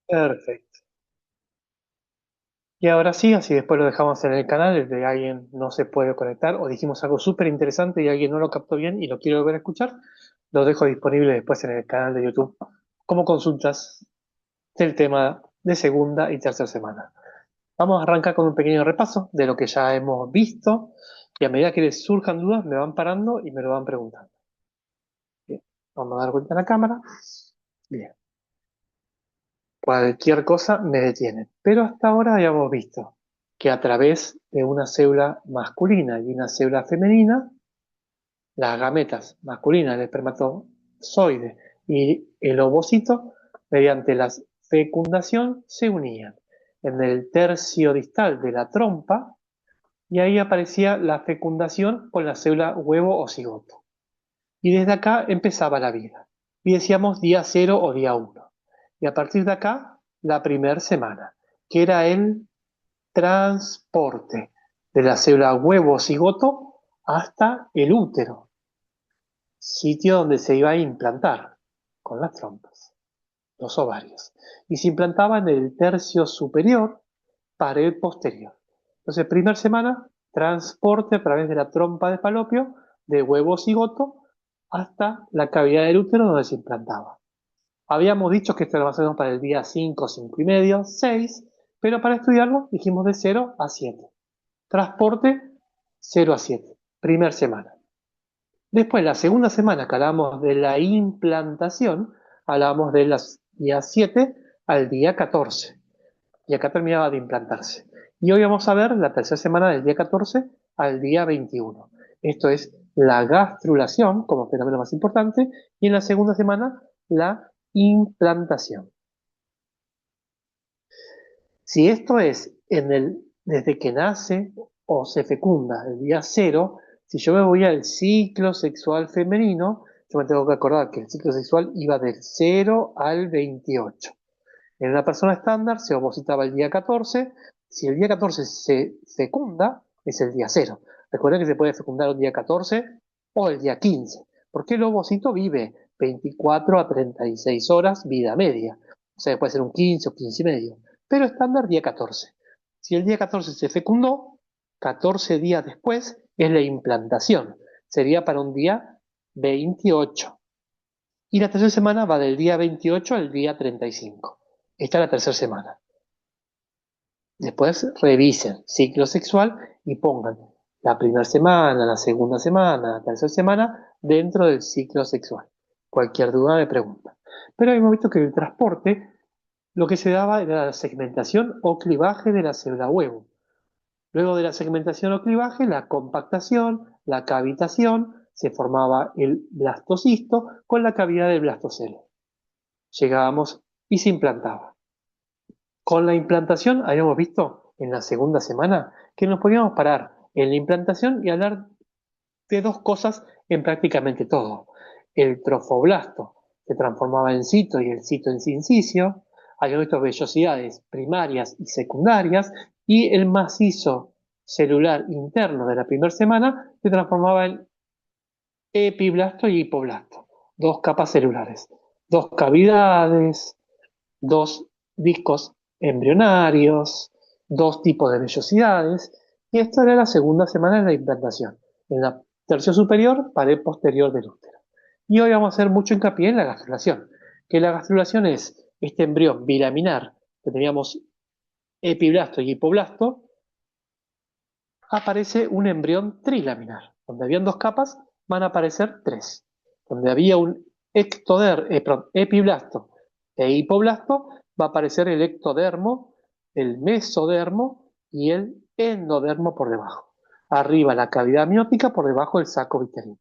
Perfecto. Y ahora sí, así después lo dejamos en el canal de alguien no se puede conectar o dijimos algo súper interesante y alguien no lo captó bien y lo quiere volver a escuchar, lo dejo disponible después en el canal de YouTube como consultas del tema de segunda y tercera semana. Vamos a arrancar con un pequeño repaso de lo que ya hemos visto y a medida que les surjan dudas me van parando y me lo van preguntando. Bien, vamos a dar vuelta a la cámara. Bien, cualquier cosa me detiene. Pero hasta ahora habíamos visto que a través de una célula masculina y una célula femenina, las gametas masculinas, el espermatozoide y el ovocito, mediante la fecundación, se unían en el tercio distal de la trompa y ahí aparecía la fecundación con la célula huevo o cigoto. Y desde acá empezaba la vida. Y decíamos día cero o día uno. Y a partir de acá, la primera semana, que era el transporte de la célula huevo o cigoto hasta el útero, sitio donde se iba a implantar con las trompas, los ovarios. Y se implantaba en el tercio superior, pared posterior. Entonces, primera semana, transporte a través de la trompa de falopio, de huevo o cigoto, hasta la cavidad del útero donde se implantaba. Habíamos dicho que esto lo hacemos para el día 5, 5 y medio, 6, pero para estudiarlo dijimos de 0 a 7. Transporte 0 a 7, primera semana. Después, la segunda semana que hablábamos de la implantación, hablábamos de las día 7 al día 14. Y acá terminaba de implantarse. Y hoy vamos a ver la tercera semana del día 14 al día 21. Esto es la gastrulación como fenómeno más importante y en la segunda semana la implantación. Si esto es desde que nace o se fecunda el día cero, si yo me voy al ciclo sexual femenino, yo me tengo que acordar que el ciclo sexual iba del 0 al 28. En una persona estándar se ovocitaba el día 14. Si el día 14 se fecunda, es el día cero. Recuerden que se puede fecundar el día 14 o el día 15, porque el ovocito vive 24 a 36 horas vida media. O sea, puede ser un 15 o 15 y medio. Pero estándar día 14. Si el día 14 se fecundó, 14 días después es la implantación. Sería para un día 28. Y la tercera semana va del día 28 al día 35. Esta es la tercera semana. Después revisen ciclo sexual y pongan la primera semana, la segunda semana, la tercera semana dentro del ciclo sexual. Cualquier duda me pregunta. Pero hemos visto que en el transporte lo que se daba era la segmentación o clivaje de la célula huevo. Luego de la segmentación o clivaje, la compactación, la cavitación, se formaba el blastocisto con la cavidad del blastocelo. Llegábamos y se implantaba. Con la implantación habíamos visto en la segunda semana que nos podíamos parar en la implantación y hablar de dos cosas en prácticamente todo. El trofoblasto se transformaba en cito y el cito en sincicio. Habíamos visto vellosidades primarias y secundarias y el macizo celular interno de la primera semana se transformaba en epiblasto y hipoblasto. Dos capas celulares, dos cavidades, dos discos embrionarios, dos tipos de vellosidades, y esta era la segunda semana de la implantación, en la tercio superior, pared posterior del útero. Y hoy vamos a hacer mucho hincapié en la gastrulación, que la gastrulación es este embrión bilaminar, que teníamos epiblasto y hipoblasto, aparece un embrión trilaminar. Donde habían dos capas, van a aparecer tres. Donde había un epiblasto e hipoblasto, va a aparecer el ectodermo, el mesodermo y el endodermo por debajo. Arriba la cavidad amniótica, por debajo el saco vitelino.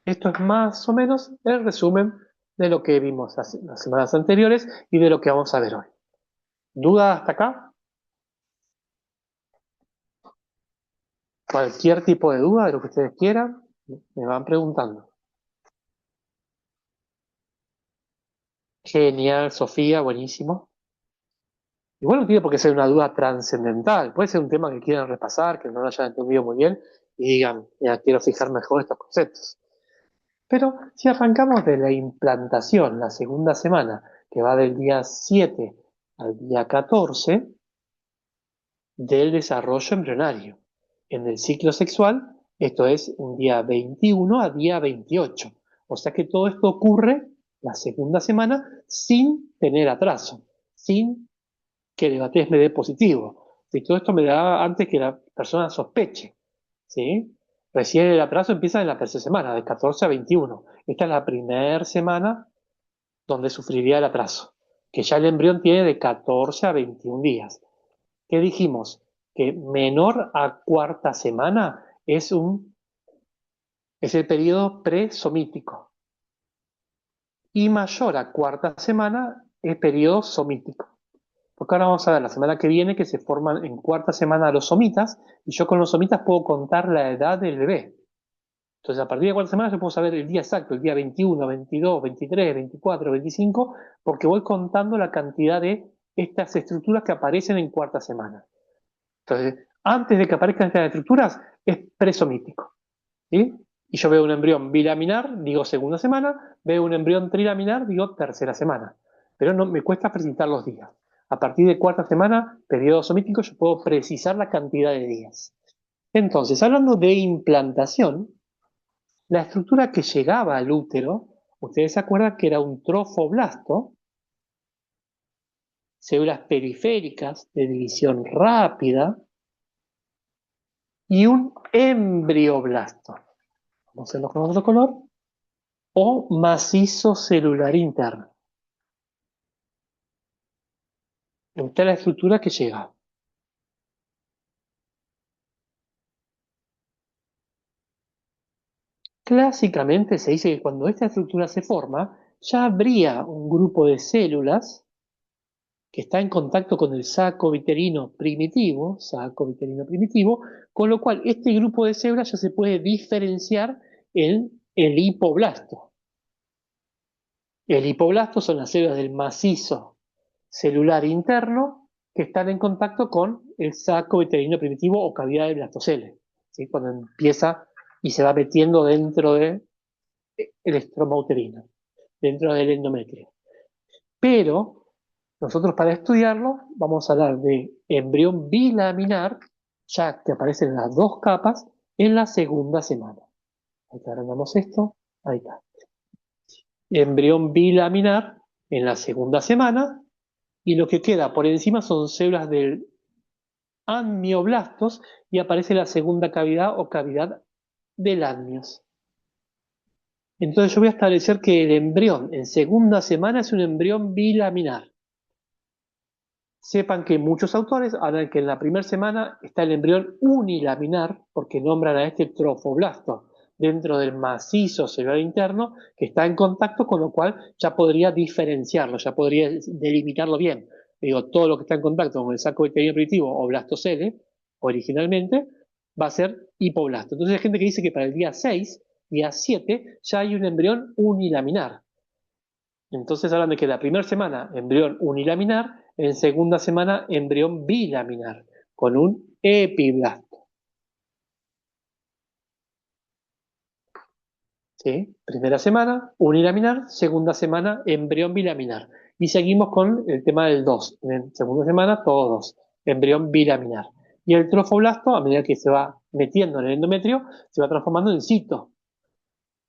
Esto es más o menos el resumen de lo que vimos las semanas anteriores y de lo que vamos a ver hoy. ¿Duda hasta acá? Cualquier tipo de duda de lo que ustedes quieran, me van preguntando. Genial, Sofía, buenísimo. Igual no tiene por qué ser una duda trascendental, puede ser un tema que quieran repasar, que no lo hayan entendido muy bien y digan, ya quiero fijar mejor estos conceptos. Pero si arrancamos de la implantación, la segunda semana, que va del día 7 al día 14 del desarrollo embrionario. En el ciclo sexual, esto es un día 21 a día 28. O sea que todo esto ocurre la segunda semana sin tener atraso, sin que el EVA3 me dé positivo. Si todo esto me da antes que la persona sospeche, ¿sí? Recién el atraso empieza en la tercera semana, de 14 a 21. Esta es la primera semana donde sufriría el atraso, que ya el embrión tiene de 14 a 21 días. ¿Qué dijimos? Que menor a cuarta semana es el periodo presomítico y mayor a cuarta semana es periodo somítico. Porque ahora vamos a ver la semana que viene que se forman en cuarta semana los somitas y yo con los somitas puedo contar la edad del bebé. Entonces a partir de cuarta semana yo puedo saber el día exacto, el día 21, 22, 23, 24, 25, porque voy contando la cantidad de estas estructuras que aparecen en cuarta semana. Entonces, antes de que aparezcan estas estructuras, es presomítico, ¿sí? Y yo veo un embrión bilaminar, digo segunda semana, veo un embrión trilaminar, digo tercera semana. Pero no me cuesta precisar los días. A partir de cuarta semana, periodo somítico, yo puedo precisar la cantidad de días. Entonces, hablando de implantación, la estructura que llegaba al útero, ustedes se acuerdan que era un trofoblasto, células periféricas de división rápida, y un embrioblasto, vamos a hacerlo con otro color, o macizo celular interno. Esta es la estructura que llega. Clásicamente se dice que cuando esta estructura se forma, ya habría un grupo de células que está en contacto con el saco viterino primitivo, con lo cual este grupo de células ya se puede diferenciar en el hipoblasto. El hipoblasto son las células del macizo celular interno que están en contacto con el saco viterino primitivo o cavidad del blastocele, ¿sí? Cuando empieza y se va metiendo dentro del estroma uterino, dentro del endometrio. Pero nosotros para estudiarlo vamos a hablar de embrión bilaminar, ya que aparecen las dos capas en la segunda semana. Ahí agrandamos esto, ahí está. Embrión bilaminar en la segunda semana, y lo que queda por encima son células del amnioblastos y aparece la segunda cavidad o cavidad del amnios. Entonces yo voy a establecer que el embrión en segunda semana es un embrión bilaminar. Sepan que muchos autores hablan que en la primera semana está el embrión unilaminar, porque nombran a este trofoblasto dentro del macizo celular interno que está en contacto, con lo cual ya podría diferenciarlo, ya podría delimitarlo bien. Digo, todo lo que está en contacto con el saco vitelino primitivo o blastocele, originalmente, va a ser hipoblasto. Entonces hay gente que dice que para el día 6, día 7, ya hay un embrión unilaminar. Entonces hablan de que la primera semana embrión unilaminar, en segunda semana embrión bilaminar, con un epiblasto. ¿Sí? Primera semana unilaminar, segunda semana embrión bilaminar. Y seguimos con el tema del 2. En segunda semana todos dos, embrión bilaminar. Y el trofoblasto, a medida que se va metiendo en el endometrio, se va transformando en cito,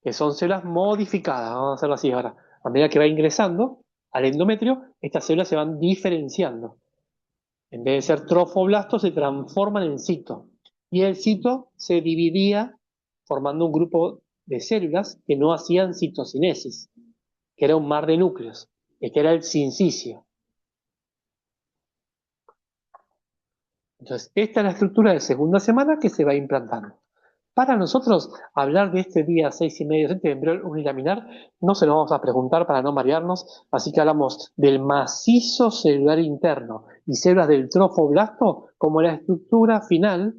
que son células modificadas, vamos a hacerlo así ahora. A medida que va ingresando al endometrio, estas células se van diferenciando. En vez de ser trofoblastos, se transforman en cito. Y el cito se dividía formando un grupo de células que no hacían citocinesis, que era un mar de núcleos. Este era el sincicio. Entonces, esta es la estructura de segunda semana que se va implantando. Para nosotros, hablar de este día 6,5 de embrión unilaminar no se lo vamos a preguntar para no marearnos, así que hablamos del macizo celular interno y células del trofoblasto como la estructura final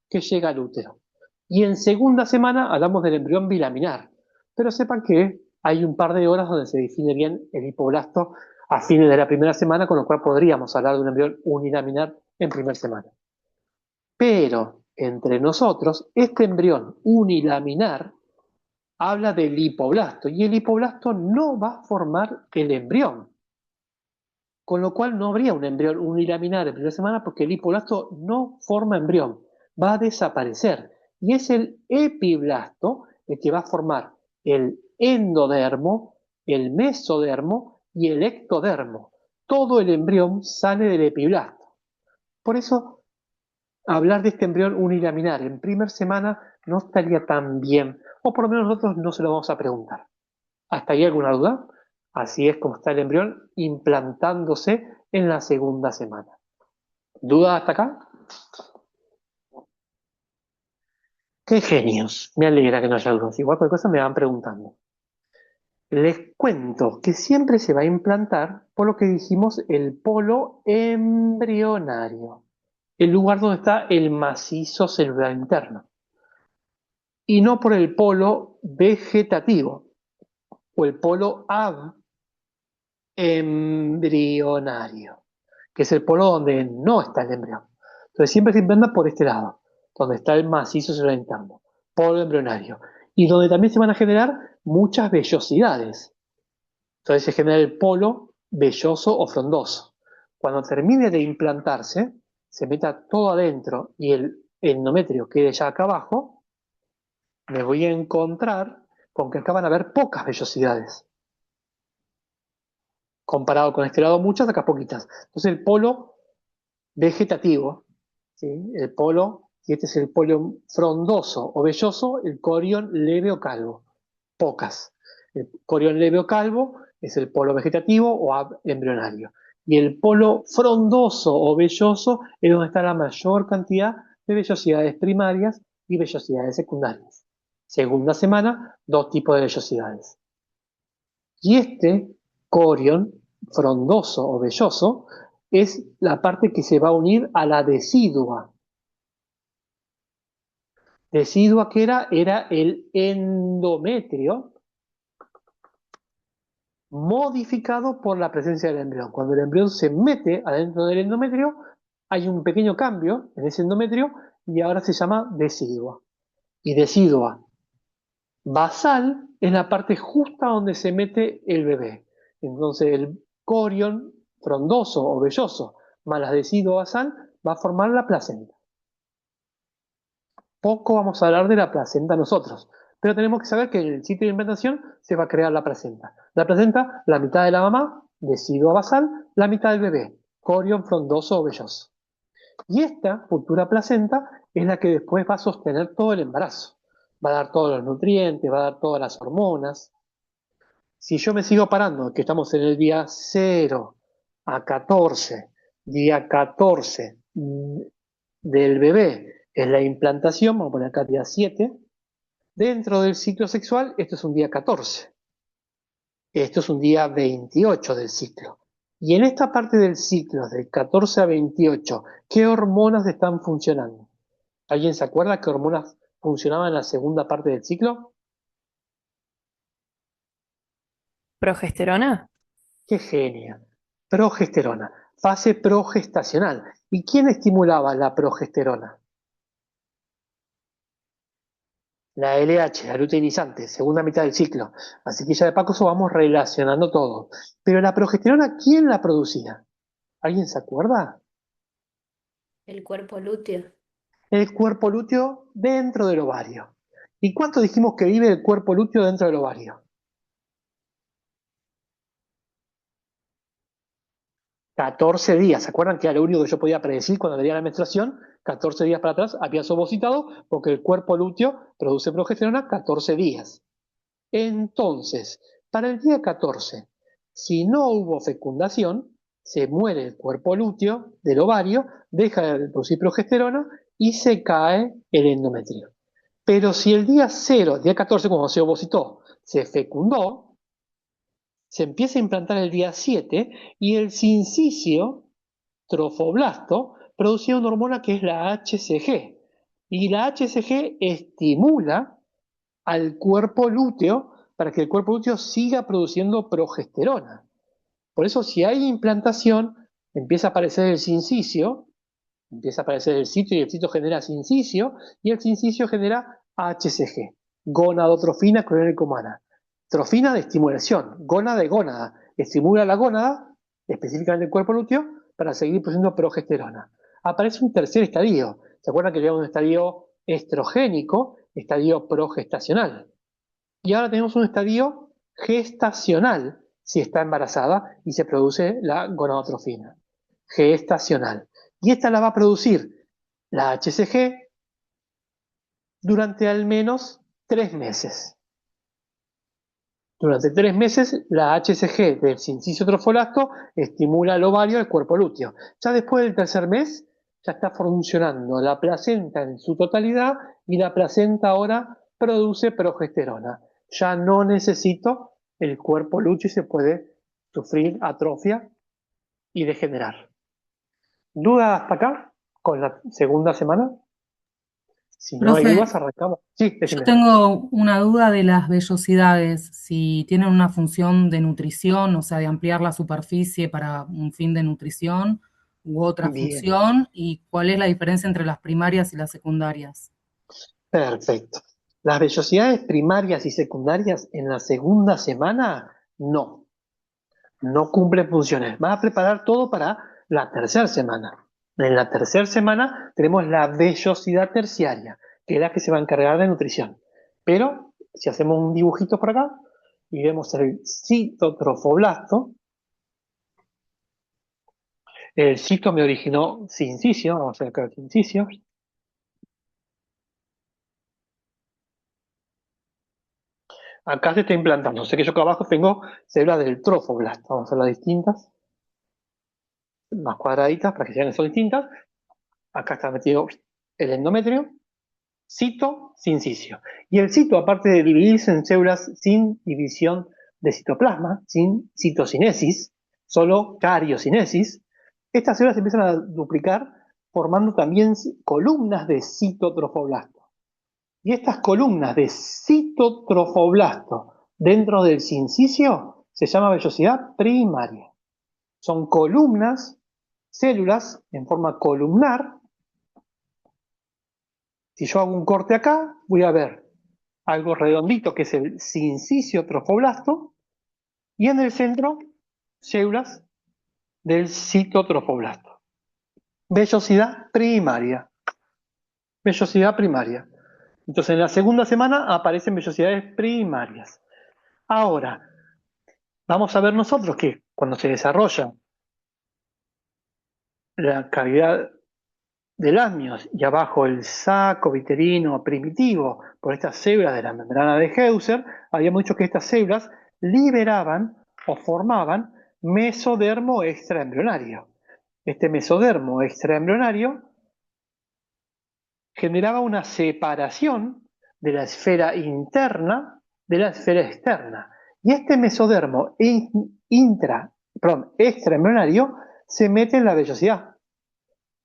que llega al útero. Y en segunda semana hablamos del embrión bilaminar, pero sepan que hay un par de horas donde se define bien el hipoblasto a fines de la primera semana, con lo cual podríamos hablar de un embrión unilaminar en primera semana. Pero entre nosotros, este embrión unilaminar habla del hipoblasto y el hipoblasto no va a formar el embrión. con lo cual no habría un embrión unilaminar en primera semana porque el hipoblasto no forma embrión, va a desaparecer. Y es el epiblasto el que va a formar el endodermo, el mesodermo y el ectodermo. Todo el embrión sale del epiblasto. Por eso, hablar de este embrión unilaminar en primera semana no estaría tan bien, o por lo menos nosotros no se lo vamos a preguntar. ¿Hasta ahí alguna duda? Así es como está el embrión implantándose en la segunda semana. ¿Duda hasta acá? ¡Qué genios! Me alegra que no haya dudas. Igual cualquier cosa me van preguntando. Les cuento que siempre se va a implantar por lo que dijimos el polo embrionario, el lugar donde está el macizo celular interno, y no por el polo vegetativo o el polo embrionario, que es el polo donde no está el embrión. Entonces siempre se implanta por este lado, donde está el macizo celular interno, polo embrionario, y donde también se van a generar muchas vellosidades. Entonces se genera el polo velloso o frondoso. Cuando termine de implantarse, se meta todo adentro y el endometrio quede ya acá abajo, me voy a encontrar con que acá van a haber pocas vellosidades. Comparado con este lado muchas, acá poquitas. Entonces el polo vegetativo, ¿sí? El polo, y este es el polo frondoso o velloso, el corión leve o calvo. Pocas. El corión leve o calvo es el polo vegetativo o embrionario. Y el polo frondoso o velloso es donde está la mayor cantidad de vellosidades primarias y vellosidades secundarias. Segunda semana, dos tipos de vellosidades. Y este corión frondoso o velloso es la parte que se va a unir a la decidua. Decidua que era el endometrio modificado por la presencia del embrión. Cuando el embrión se mete adentro del endometrio, hay un pequeño cambio en ese endometrio y ahora se llama decidua. Y decidua basal es la parte justa donde se mete el bebé. Entonces el corión frondoso o velloso más la decidua basal va a formar la placenta. Poco vamos a hablar de la placenta nosotros, pero tenemos que saber que en el sitio de implantación se va a crear la placenta. La placenta, la mitad de la mamá, decidua basal, la mitad del bebé, corión frondoso o velloso. Y esta futura placenta es la que después va a sostener todo el embarazo. Va a dar todos los nutrientes, va a dar todas las hormonas. Si yo me sigo parando, que estamos en el día 0 a 14, día 14 del bebé es la implantación, vamos a poner acá día 7, dentro del ciclo sexual, esto es un día 14, esto es un día 28 del ciclo. Y en esta parte del ciclo, del 14 a 28, ¿qué hormonas están funcionando? ¿Alguien se acuerda qué hormonas funcionaban en la segunda parte del ciclo? ¿Progesterona? ¡Qué genia! Progesterona, fase progestacional. ¿Y quién estimulaba la progesterona? La LH, la luteinizante, segunda mitad del ciclo. Así que ya de paso vamos relacionando todo. Pero la progesterona, ¿quién la producía? ¿Alguien se acuerda? El cuerpo lúteo. El cuerpo lúteo dentro del ovario. ¿Y cuánto dijimos que vive el cuerpo lúteo dentro del ovario? 14 días. ¿Se acuerdan que era lo único que yo podía predecir cuando venía la menstruación? 14 días para atrás había ovocitado porque el cuerpo lúteo produce progesterona 14 días. Entonces, para el día 14, si no hubo fecundación, se muere el cuerpo lúteo del ovario, deja de producir progesterona y se cae el endometrio. Pero si el día 0, día 14, cuando se ovocitó, se fecundó, se empieza a implantar el día 7 y el sincicio trofoblasto producía una hormona que es la HCG. Y la HCG estimula al cuerpo lúteo para que el cuerpo lúteo siga produciendo progesterona. Por eso, si hay implantación, empieza a aparecer el sincicio, empieza a aparecer el sitio y el sitio genera sincicio y el sincicio genera HCG, gonadotrofina clorhídrica humana. Trofina de estimulación, gónada de gónada, estimula la gónada, específicamente el cuerpo lúteo, para seguir produciendo progesterona. Aparece un tercer estadio. ¿Se acuerdan que había un estadio estrogénico, estadio progestacional? Y ahora tenemos un estadio gestacional, si está embarazada y se produce la gonadotrofina. Gestacional. Y esta la va a producir la HCG durante al menos 3 meses. Durante 3 meses, la HCG del sincicio trofolasto estimula el ovario del cuerpo lúteo. Ya después del tercer mes, ya está funcionando la placenta en su totalidad y la placenta ahora produce progesterona. Ya no necesito el cuerpo lúteo y se puede sufrir atrofia y degenerar. ¿Duda hasta acá con la segunda semana? Si no hay Profe, dudas, arrancamos. Sí, yo decime. tengo una duda de las vellosidades, si tienen una función de nutrición, o sea, de ampliar la superficie para un fin de nutrición u otra Bien, función, y cuál es la diferencia entre las primarias y las secundarias. perfecto. Las vellosidades primarias y secundarias en la segunda semana, no cumplen funciones. Vas a preparar todo para la tercera semana. En la tercera semana tenemos la vellosidad terciaria, que es la que se va a encargar de nutrición. Pero si hacemos un dibujito por acá y vemos el citotrofoblasto, el cito me originó sincicio, vamos a ver acá el sincicio. Acá se está implantando. Sé que yo acá abajo tengo células del trofoblasto. Vamos a hacer las distintas, más cuadraditas para que sean son distintas. Acá está metido el endometrio, cito, sincicio. Y el cito, aparte de dividirse en células sin división de citoplasma, sin citocinesis, solo cariocinesis, estas células se empiezan a duplicar formando también columnas de citotrofoblasto. Y estas columnas de citotrofoblasto dentro del sincicio se llama vellosidad primaria. Son columnas, células en forma columnar. Si yo hago un corte acá, voy a ver algo redondito que es el sincicio trofoblasto y en el centro células del citotrofoblasto. Vellosidad primaria. Vellosidad primaria. Entonces en la segunda semana aparecen vellosidades primarias. Ahora, vamos a ver nosotros que cuando se desarrolla la cavidad del amnios y abajo el saco viterino primitivo por estas células de la membrana de Heuser, habíamos dicho que estas células liberaban o formaban mesodermo extraembrionario. Este mesodermo extraembrionario generaba una separación de la esfera interna de la esfera externa. Y este mesodermo extraembrionario se mete en la vellosidad.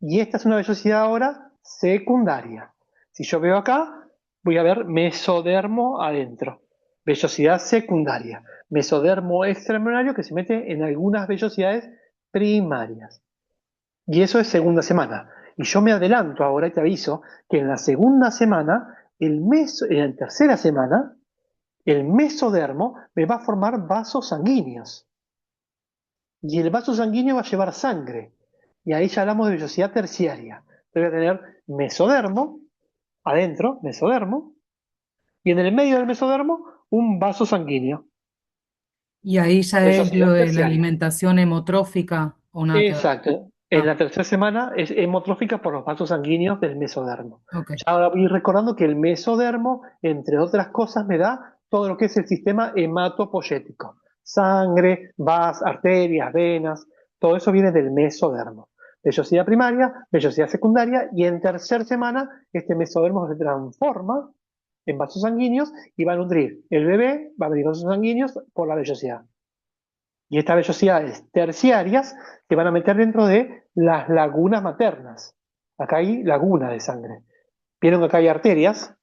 Y esta es una vellosidad ahora secundaria. Si yo veo acá, voy a ver mesodermo adentro. Vellosidad secundaria. Mesodermo extraembrionario que se mete en algunas vellosidades primarias. Y eso es segunda semana. Y yo me adelanto ahora y te aviso que en la segunda semana, en la tercera semana, el mesodermo me va a formar vasos sanguíneos. Y el vaso sanguíneo va a llevar sangre. Y ahí ya hablamos de vellosidad terciaria. Voy a tener mesodermo, adentro, mesodermo, y en el medio del mesodermo, un vaso sanguíneo. Y ahí ya es lo Vellosidad de la terciaria. alimentación hemotrófica o nada que ver. Exacto. En Ah, la tercera semana es hemotrófica por los vasos sanguíneos del mesodermo. ok. Ya ahora voy recordando que el mesodermo, entre otras cosas, me da todo lo que es el sistema hematopoyético. Sangre, vas, arterias, venas, todo eso viene del mesodermo. Vellosidad primaria, vellosidad secundaria, y en tercera semana este mesodermo se transforma en vasos sanguíneos y va a nutrir. El bebé va a venir vasos sanguíneos por la vellosidad. Y estas vellosidades terciarias se van a meter dentro de las lagunas maternas. Acá hay laguna de sangre. Vieron que acá hay arterias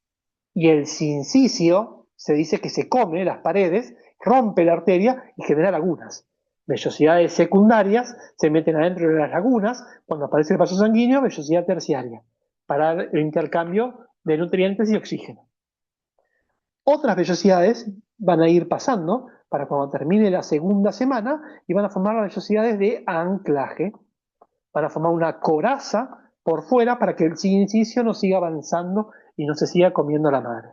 y el sincicio se dice que se come las paredes, rompe la arteria y genera lagunas. Vellosidades secundarias se meten adentro de las lagunas cuando aparece el vaso sanguíneo, vellosidad terciaria, para el intercambio de nutrientes y oxígeno. Otras vellosidades van a ir pasando para cuando termine la segunda semana y van a formar las vellosidades de anclaje. Van a formar una coraza por fuera para que el sincicio no siga avanzando y no se siga comiendo la madre.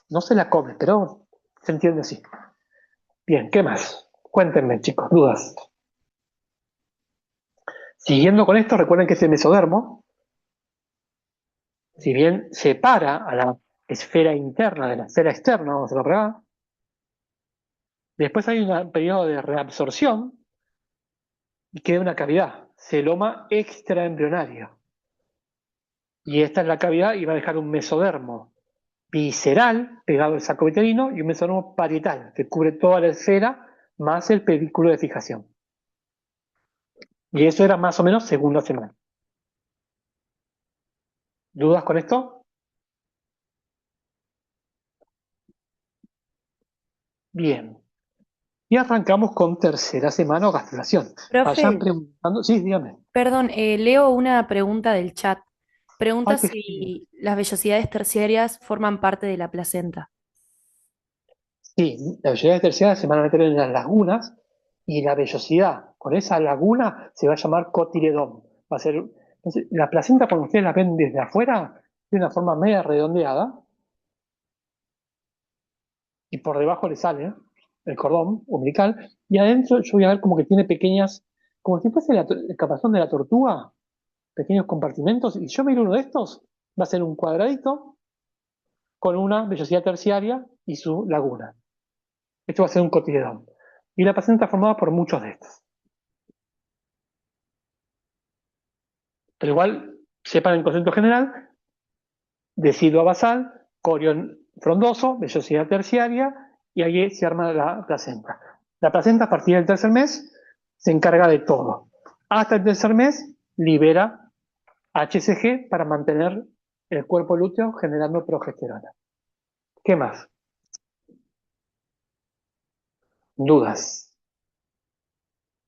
No se la come, pero se entiende así. Bien, ¿qué más? Cuéntenme, chicos, dudas. Siguiendo con esto, recuerden que ese mesodermo, si bien separa a la esfera interna de la esfera externa, vamos a verlo por acá, después hay un periodo de reabsorción y queda una cavidad, celoma extraembrionario. Y esta es la cavidad y va a dejar un mesodermo visceral pegado al saco uterino y un mesodermo parietal que cubre toda la esfera más el pedículo de fijación. Y eso era más o menos segunda semana. ¿Dudas con esto? Bien. Y arrancamos con tercera semana o gastrulación. Vayan Profe, preguntando. Sí, dígame. perdón, leo una pregunta del chat. Pregunta Ay, qué genial. si las vellosidades terciarias forman parte de la placenta. Sí, la vellosidad terciaria se van a meter en las lagunas y la vellosidad con esa laguna se va a llamar cotiledón. Va a ser, entonces, la placenta, cuando ustedes la ven desde afuera, tiene una forma media redondeada y por debajo le sale el cordón umbilical y adentro yo voy a ver como que tiene pequeñas, como si fuese el caparazón de la tortuga, pequeños compartimentos, y yo miro uno de estos, va a ser un cuadradito con una vellosidad terciaria y su laguna. Esto va a ser un cotiledón. Y la placenta está formada por muchos de estos. Pero igual, sepan el concepto general, deciduo basal, corión frondoso, vellosidad terciaria, y ahí se arma la placenta. La placenta a partir del tercer mes se encarga de todo. Hasta el tercer mes libera HCG para mantener el cuerpo lúteo generando progesterona. ¿Qué más? Dudas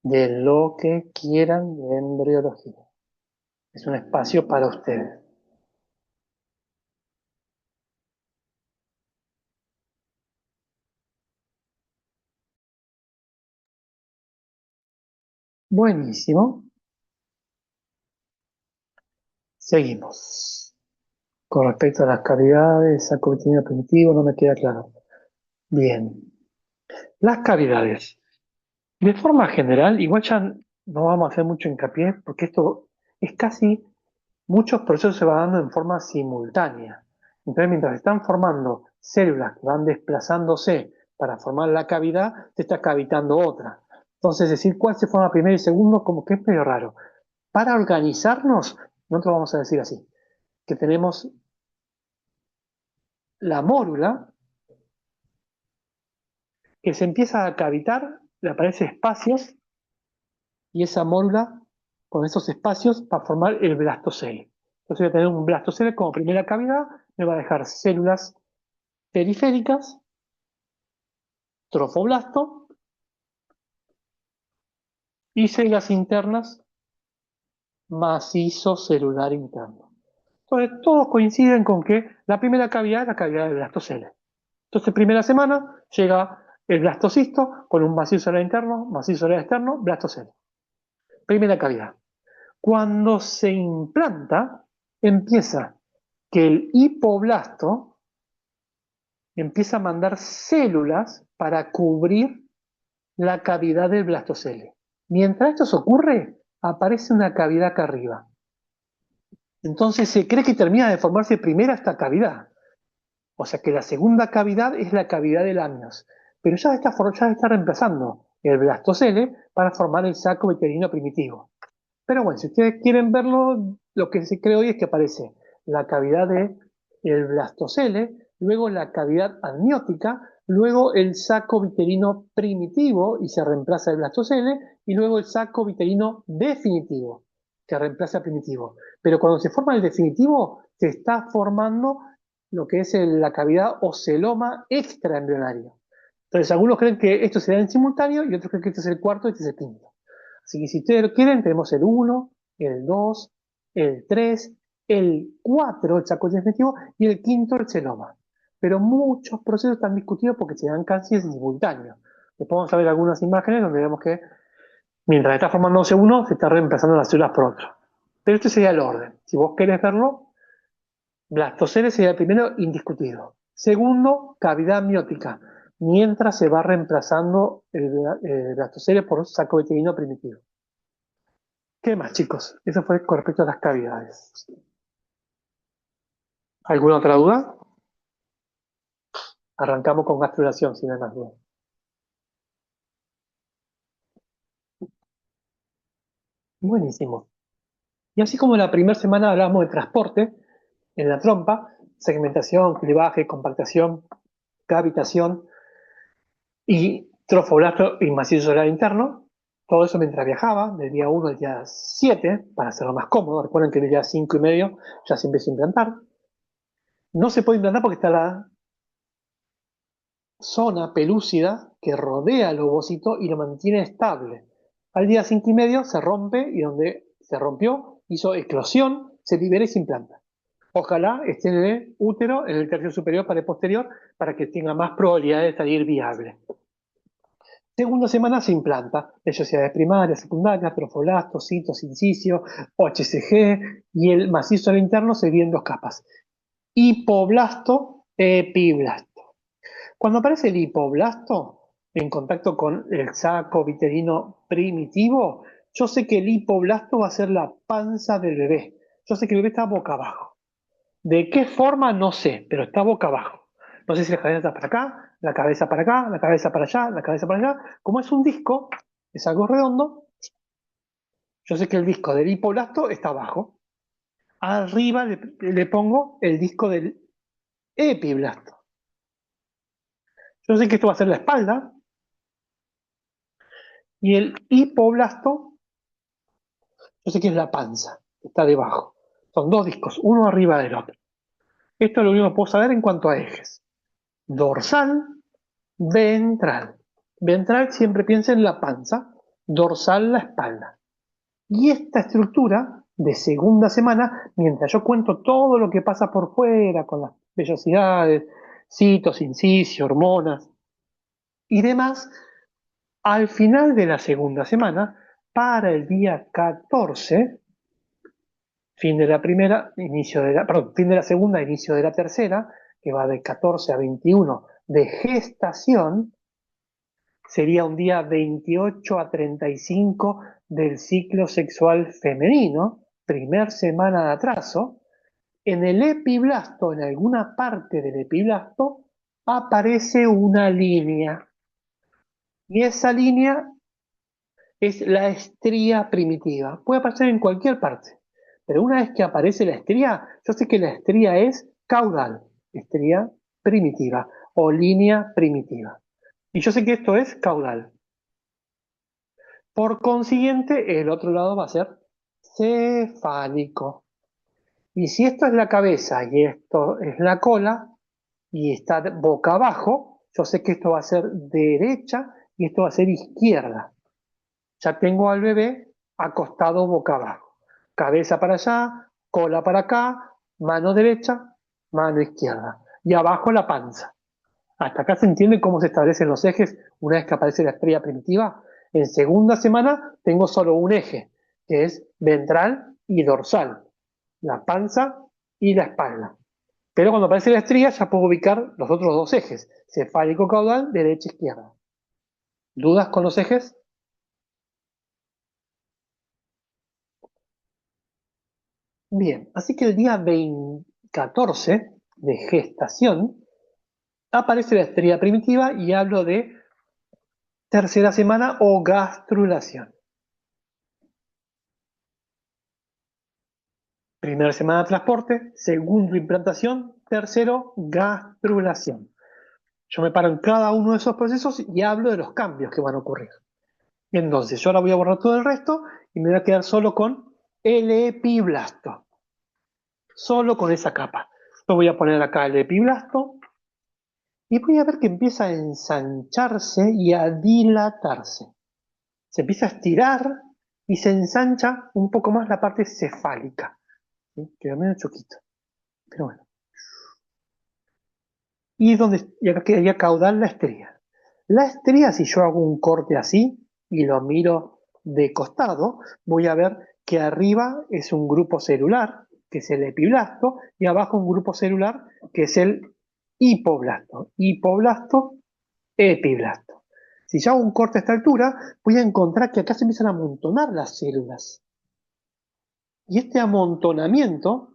de lo que quieran de embriología. Es un espacio para ustedes. Buenísimo. Seguimos. Con respecto a las cavidades, saco vitino primitivo, no me queda claro. Bien. Las cavidades. De forma general, igual ya no vamos a hacer mucho hincapié, porque esto es casi, muchos procesos se van dando en forma simultánea. Entonces, mientras están formando células que van desplazándose para formar la cavidad, se está cavitando otra. Entonces, decir cuál se forma primero y segundo, como que es medio raro. Para organizarnos, nosotros vamos a decir así, que tenemos la mórula, que se empieza a cavitar, le aparecen espacios, y esa mórula, con esos espacios, va a formar el blastocele. Entonces voy a tener un blastocele como primera cavidad, me va a dejar células periféricas, trofoblasto, y células internas, macizo celular interno. Entonces todos coinciden con que la primera cavidad es la cavidad del blastocele. Entonces primera semana llega el blastocisto con un macizo celular interno, macizo celular externo, blastocele. Primera cavidad. Cuando se implanta, empieza que el hipoblasto empieza a mandar células para cubrir la cavidad del blastocele. Mientras esto ocurre, aparece una cavidad acá arriba. Entonces se cree que termina de formarse primero esta cavidad. O sea que la segunda cavidad es la cavidad del amnios. Pero ya está reemplazando el blastocele para formar el saco uterino primitivo. Pero bueno, si ustedes quieren verlo, lo que se cree hoy es que aparece la cavidad del blastocele, luego la cavidad amniótica, luego el saco viterino primitivo y se reemplaza el blastocele, y luego el saco viterino definitivo, que reemplaza el primitivo. Pero cuando se forma el definitivo, se está formando lo que es la cavidad oceloma extraembrionario. Entonces, algunos creen que esto se da en simultáneo y otros creen que este es el cuarto y este es el quinto. Así que si ustedes lo quieren, tenemos el 1, el 2, el 3, el 4, el saco definitivo, y el quinto, el celoma. pero muchos procesos están discutidos porque se dan casi simultáneos. Después vamos a ver algunas imágenes donde vemos que mientras está formándose uno, se está reemplazando las células por otro. Pero este sería el orden. Si vos querés verlo, blastocele sería el primero indiscutido. Segundo, cavidad amniótica, mientras se va reemplazando el blastocele por saco uterino primitivo. ¿Qué más, chicos? Eso fue con respecto a las cavidades. ¿Alguna otra duda? Arrancamos con gastrulación, si no hay más dudas. Buenísimo. Y así como la primera semana hablamos de transporte en la trompa, segmentación, clivaje, compactación, cavitación y trofoblasto y macizo solar interno, todo eso mientras viajaba, del día 1 al día 7, para hacerlo más cómodo. Recuerden que del día 5 y medio ya se empieza a implantar. No se puede implantar porque está la zona pelúcida que rodea el ovocito y lo mantiene estable. Al día 5 y medio se rompe y donde se rompió hizo eclosión, se libera y se implanta. Ojalá esté en el útero, en el tercio superior para el posterior, para que tenga más probabilidad de salir viable. Segunda semana se implanta vellosidades primarias, secundarias, trofoblastos, citos, inciso, HCG y el macizo al interno se divide en dos capas: hipoblasto, epiblasto. Cuando aparece el hipoblasto en contacto con el saco viterino primitivo, yo sé que el hipoblasto va a ser la panza del bebé. Yo sé que el bebé está boca abajo. ¿De qué forma? No sé, pero está boca abajo. No sé si la cabeza está para acá, la cabeza para acá, la cabeza para allá, la cabeza para allá. Como es un disco, es algo redondo, yo sé que el disco del hipoblasto está abajo. Arriba le pongo el disco del epiblasto. Yo sé que esto va a ser la espalda y el hipoblasto, yo sé que es la panza, está debajo. Son dos discos, uno arriba del otro. Esto es lo único que puedo saber en cuanto a ejes. Dorsal, ventral. Ventral siempre piensa en la panza, dorsal la espalda. Y esta estructura de segunda semana, mientras yo cuento todo lo que pasa por fuera, con las vellosidades, citos, incisos, hormonas y demás, al final de la segunda semana, para el día 14, fin de la primera, fin de la segunda, inicio de la tercera, que va de 14 a 21 de gestación, sería un día 28 a 35 del ciclo sexual femenino, primer semana de atraso. En el epiblasto, en alguna parte del epiblasto, aparece una línea. Y esa línea es la estría primitiva. Puede aparecer en cualquier parte. Pero una vez que aparece la estría, yo sé que la estría es caudal, estría primitiva o línea primitiva. Y yo sé que esto es caudal. Por consiguiente, el otro lado va a ser cefálico. Y si esto es la cabeza y esto es la cola y está boca abajo, yo sé que esto va a ser derecha y esto va a ser izquierda. Ya tengo al bebé acostado boca abajo. Cabeza para allá, cola para acá, mano derecha, mano izquierda. Y abajo la panza. Hasta acá se entiende cómo se establecen los ejes una vez que aparece la estrella primitiva. En segunda semana tengo solo un eje, que es ventral y dorsal, la panza y la espalda. Pero cuando aparece la estrella ya puedo ubicar los otros dos ejes, cefálico caudal, derecha e izquierda. ¿Dudas con los ejes? Bien, así que el día 14 de gestación aparece la estrella primitiva y hablo de tercera semana o gastrulación. Primera semana de transporte, segundo implantación, tercero gastrulación. Yo me paro en cada uno de esos procesos y hablo de los cambios que van a ocurrir. Entonces, yo ahora voy a borrar todo el resto y me voy a quedar solo con el epiblasto. Solo con esa capa. Lo voy a poner acá el epiblasto y voy a ver que empieza a ensancharse y a dilatarse. Se empieza a estirar y se ensancha un poco más la parte cefálica. ¿Sí? Queda medio choquito. Pero bueno. y acá quedaría caudal la estría. La estría, si yo hago un corte así y lo miro de costado, voy a ver que arriba es un grupo celular, que es el epiblasto, y abajo un grupo celular, que es el hipoblasto. Hipoblasto, epiblasto. Si yo hago un corte a esta altura, voy a encontrar que acá se empiezan a amontonar las células. Y este amontonamiento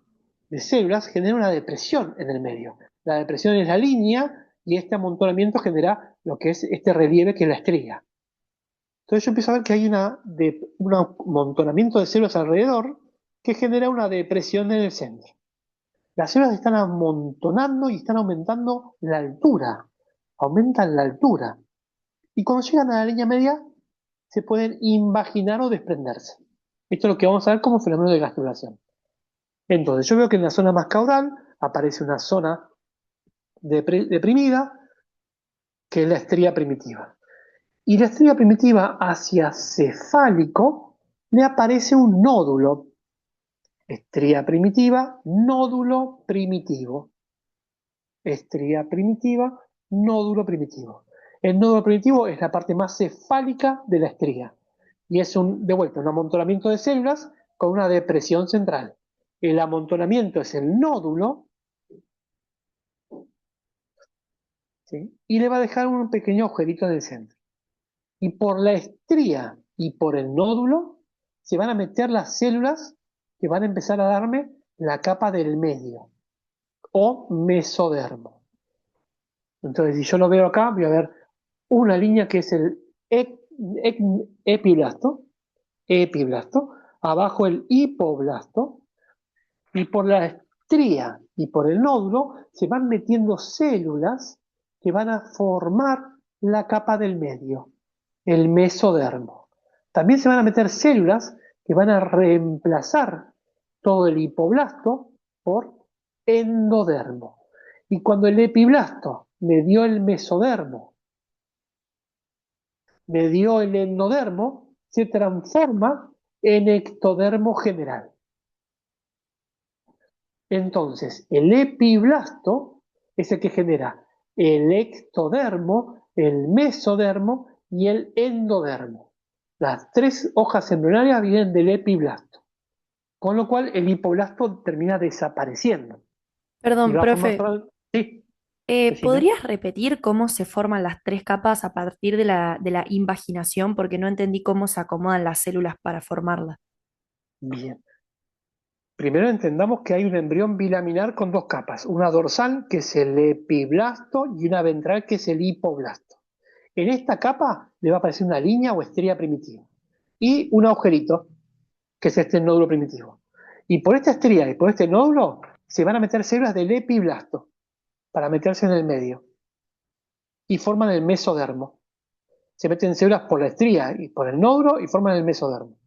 de células genera una depresión en el medio. La depresión es la línea y este amontonamiento genera lo que es este relieve que es la estría. Entonces yo empiezo a ver que hay un amontonamiento de células alrededor que genera una depresión en el centro. Las células están amontonando y están aumentando la altura. Aumentan la altura. Y cuando llegan a la línea media, se pueden invaginar o desprenderse. Esto es lo que vamos a ver como fenómeno de gastrulación. Entonces, yo veo que en la zona más caudal aparece una zona deprimida, que es la estría primitiva. Y la estría primitiva hacia cefálico le aparece un nódulo. Estría primitiva, nódulo primitivo. Estría primitiva, nódulo primitivo. El nódulo primitivo es la parte más cefálica de la estría. Y es de vuelta, un amontonamiento de células con una depresión central. El amontonamiento es el nódulo, ¿sí? Y le va a dejar un pequeño agujerito en el centro. Y por la estría y por el nódulo se van a meter las células que van a empezar a darme la capa del medio o mesodermo. Entonces, si yo lo veo acá, voy a ver una línea que es el epiblasto, abajo el hipoblasto, y por la estría y por el nódulo se van metiendo células que van a formar la capa del medio, el mesodermo. También se van a meter células que van a reemplazar todo el hipoblasto por endodermo. Y cuando el epiblasto me dio el mesodermo, me dio el endodermo, se transforma en ectodermo general. Entonces, el epiblasto es el que genera el ectodermo, el mesodermo y el endodermo. Las tres hojas embrionarias vienen del epiblasto, con lo cual el hipoblasto termina desapareciendo. Y Perdón, va a formar profe, todo. Sí, decime. ¿podrías repetir cómo se forman las tres capas a partir de la invaginación? Porque no entendí cómo se acomodan las células para formarlas. Bien. Primero entendamos que hay un embrión bilaminar con dos capas, una dorsal que es el epiblasto y una ventral que es el hipoblasto. En esta capa le va a aparecer una línea o estría primitiva y un agujerito que es este nódulo primitivo. Y por esta estría y por este nódulo se van a meter células del epiblasto para meterse en el medio y forman el mesodermo. Se meten células por la estría y por el nódulo y forman el mesodermo.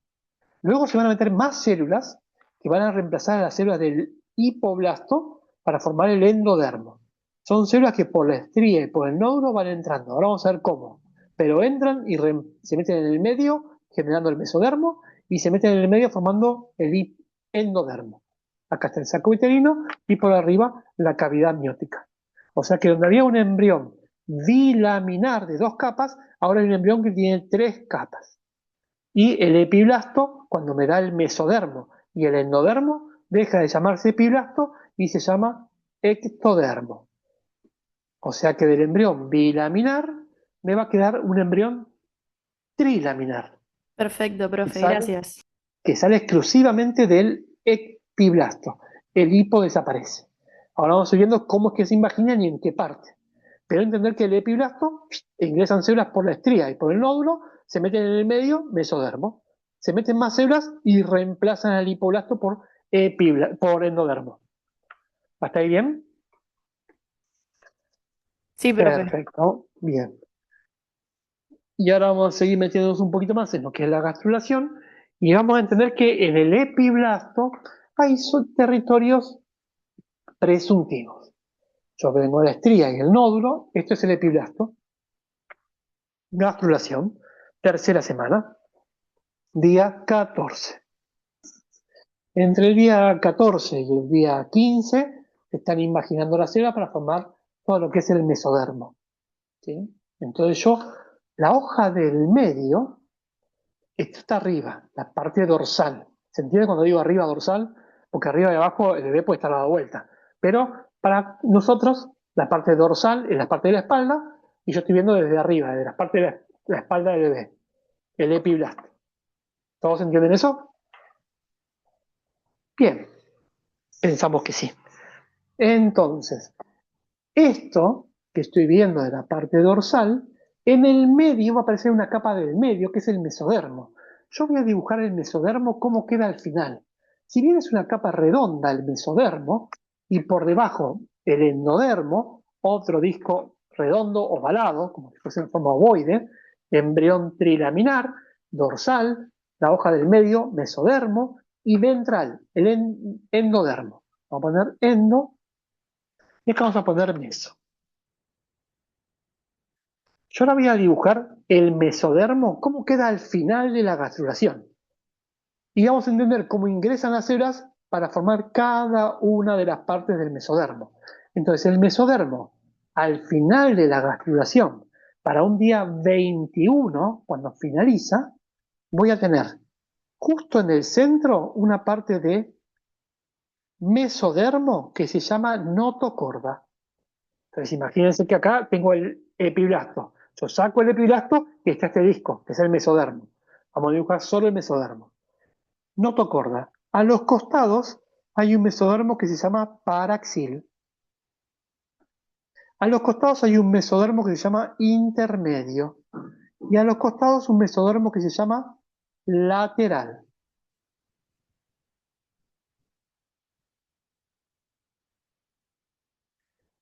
Luego se van a meter más células que van a reemplazar a las células del hipoblasto para formar el endodermo. Son células que por la estría y por el nódulo van entrando. Ahora vamos a ver cómo. Pero entran y se meten en el medio, generando el mesodermo, y se meten en el medio formando el endodermo. Acá está el saco uterino y por arriba la cavidad amniótica. O sea que donde había un embrión bilaminar de dos capas, ahora hay un embrión que tiene tres capas. Y el epiblasto, cuando me da el mesodermo y el endodermo, deja de llamarse epiblasto y se llama ectodermo. O sea que del embrión bilaminar me va a quedar un embrión trilaminar, Perfecto, que profe, sale, gracias. que sale exclusivamente del epiblasto. El hipo desaparece. Ahora vamos viendo cómo es que se imaginan y en qué parte. Pero entender que el epiblasto ingresan células por la estría y por el nódulo, se meten en el medio, mesodermo. Se meten más células y reemplazan al hipoblasto por endodermo. ¿Hasta ahí bien? Sí, profe. Perfecto, bien. Y ahora vamos a seguir metiéndonos un poquito más en lo que es la gastrulación y vamos a entender que en el epiblasto hay territorios presuntivos. Yo vengo de la estría y el nódulo, esto es el epiblasto. Gastrulación, tercera semana, día 14. Entre el día 14 y el día 15 se están imaginando las células para formar todo lo que es el mesodermo, ¿sí? Entonces la hoja del medio, esto está arriba, la parte dorsal. ¿Se entiende cuando digo arriba dorsal? Porque arriba y abajo el bebé puede estar dado vuelta. Pero para nosotros, la parte dorsal es la parte de la espalda, y yo estoy viendo desde arriba, desde la parte de la espalda del bebé, el epiblasto. ¿Todos entienden eso? Bien, pensamos que sí. Entonces, esto que estoy viendo de la parte dorsal, en el medio va a aparecer una capa del medio, que es el mesodermo. Yo voy a dibujar el mesodermo cómo queda al final. Si bien es una capa redonda el mesodermo, y por debajo el endodermo, otro disco redondo ovalado, como si fuese en forma ovoide, embrión trilaminar, dorsal, la hoja del medio, mesodermo, y ventral, el endodermo. Vamos a poner endo, y acá vamos a poner meso. Yo ahora voy a dibujar el mesodermo, cómo queda al final de la gastrulación. Y vamos a entender cómo ingresan las células para formar cada una de las partes del mesodermo. Entonces, el mesodermo, al final de la gastrulación, para un día 21, cuando finaliza, voy a tener justo en el centro una parte de mesodermo que se llama notocorda. Entonces, imagínense que acá tengo el epiblasto. Yo saco el epiblasto y está este disco, que es el mesodermo. Vamos a dibujar solo el mesodermo. Notocorda. A los costados hay un mesodermo que se llama paraxil. A los costados hay un mesodermo que se llama intermedio. Y a los costados un mesodermo que se llama lateral.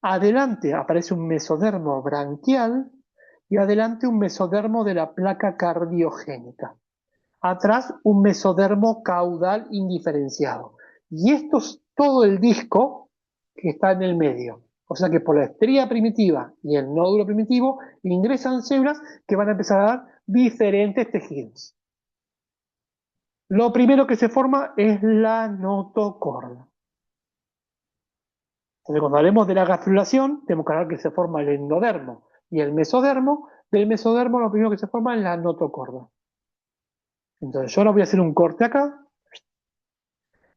Adelante aparece un mesodermo branquial y adelante un mesodermo de la placa cardiogénica. Atrás un mesodermo caudal indiferenciado. Y esto es todo el disco que está en el medio. O sea que por la estría primitiva y el nódulo primitivo ingresan células que van a empezar a dar diferentes tejidos. Lo primero que se forma es la notocorda. Entonces, cuando hablemos de la gastrulación, tenemos que hablar que se forma el endodermo y el mesodermo. Del mesodermo lo primero que se forma es la notocorda. Entonces yo ahora voy a hacer un corte acá.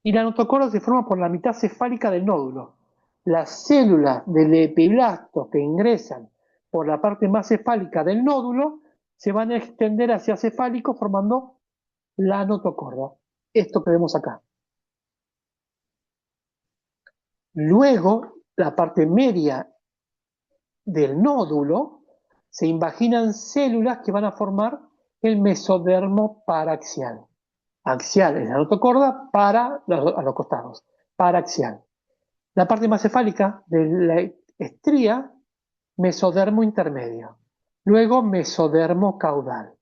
Y la notocorda se forma por la mitad cefálica del nódulo. Las células del epiblasto que ingresan por la parte más cefálica del nódulo se van a extender hacia cefálico formando la notocorda. Esto que vemos acá. Luego, la parte media del nódulo se imaginan células que van a formar el mesodermo paraxial. Axial es la notocorda, a los costados. Paraxial. La parte más cefálica de la estría, mesodermo intermedio. Luego mesodermo caudal.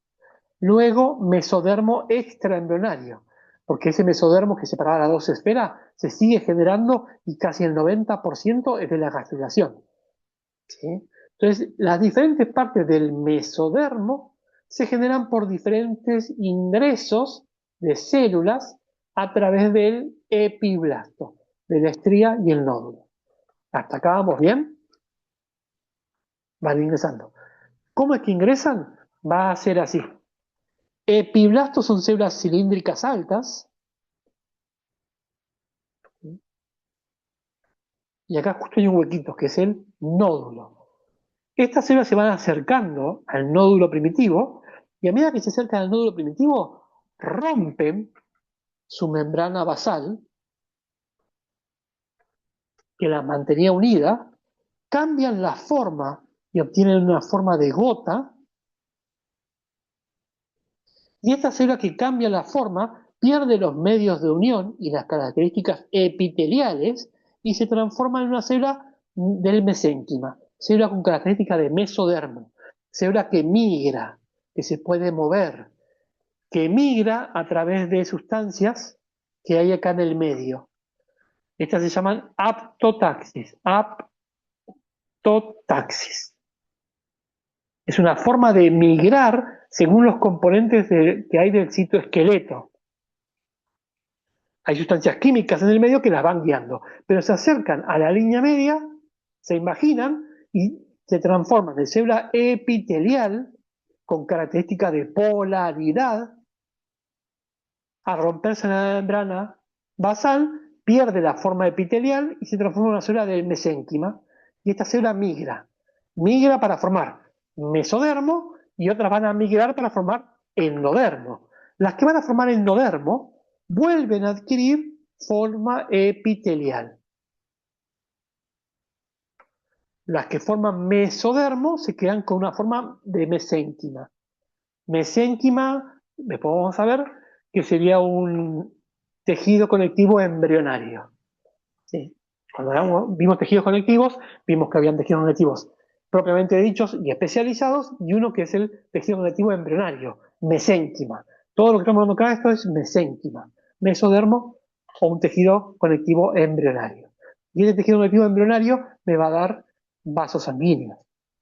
Luego mesodermo extraembrionario, porque ese mesodermo que separaba las dos esferas se sigue generando y casi el 90% es de la gastrulación. ¿Sí? Entonces, las diferentes partes del mesodermo se generan por diferentes ingresos de células a través del epiblasto, de la estría y el nódulo. ¿Hasta acá vamos bien? Van ingresando. ¿Cómo es que ingresan? Va a ser así. Epiblastos son células cilíndricas altas. Y acá justo hay un huequito, que es el nódulo. Estas células se van acercando al nódulo primitivo, y a medida que se acercan al nódulo primitivo, rompen su membrana basal, que la mantenía unida, cambian la forma y obtienen una forma de gota. Y esta célula que cambia la forma pierde los medios de unión y las características epiteliales y se transforma en una célula del mesénquima, célula con características de mesodermo, célula que migra, que se puede mover, que migra a través de sustancias que hay acá en el medio. Estas se llaman aptotaxis. Aptotaxis. Es una forma de migrar según los componentes que hay del citoesqueleto. Hay sustancias químicas en el medio que las van guiando, pero se acercan a la línea media, se imaginan, y se transforman de célula epitelial con características de polaridad a romperse en la membrana basal, pierde la forma epitelial y se transforma en una célula del mesénquima. Y esta célula migra para formar mesodermo y otras van a migrar para formar endodermo. Las que van a formar endodermo vuelven a adquirir forma epitelial. Las que forman mesodermo se quedan con una forma de mesénquima. Mesénquima, después vamos a ver, que sería un tejido conectivo embrionario. ¿Sí? Cuando vimos tejidos conectivos, vimos que habían tejidos conectivos propiamente dichos y especializados, y uno que es el tejido conectivo embrionario, mesénquima. Todo lo que estamos hablando acá, esto es mesénquima. Mesodermo o un tejido conectivo embrionario. Y este tejido conectivo embrionario me va a dar vasos sanguíneos,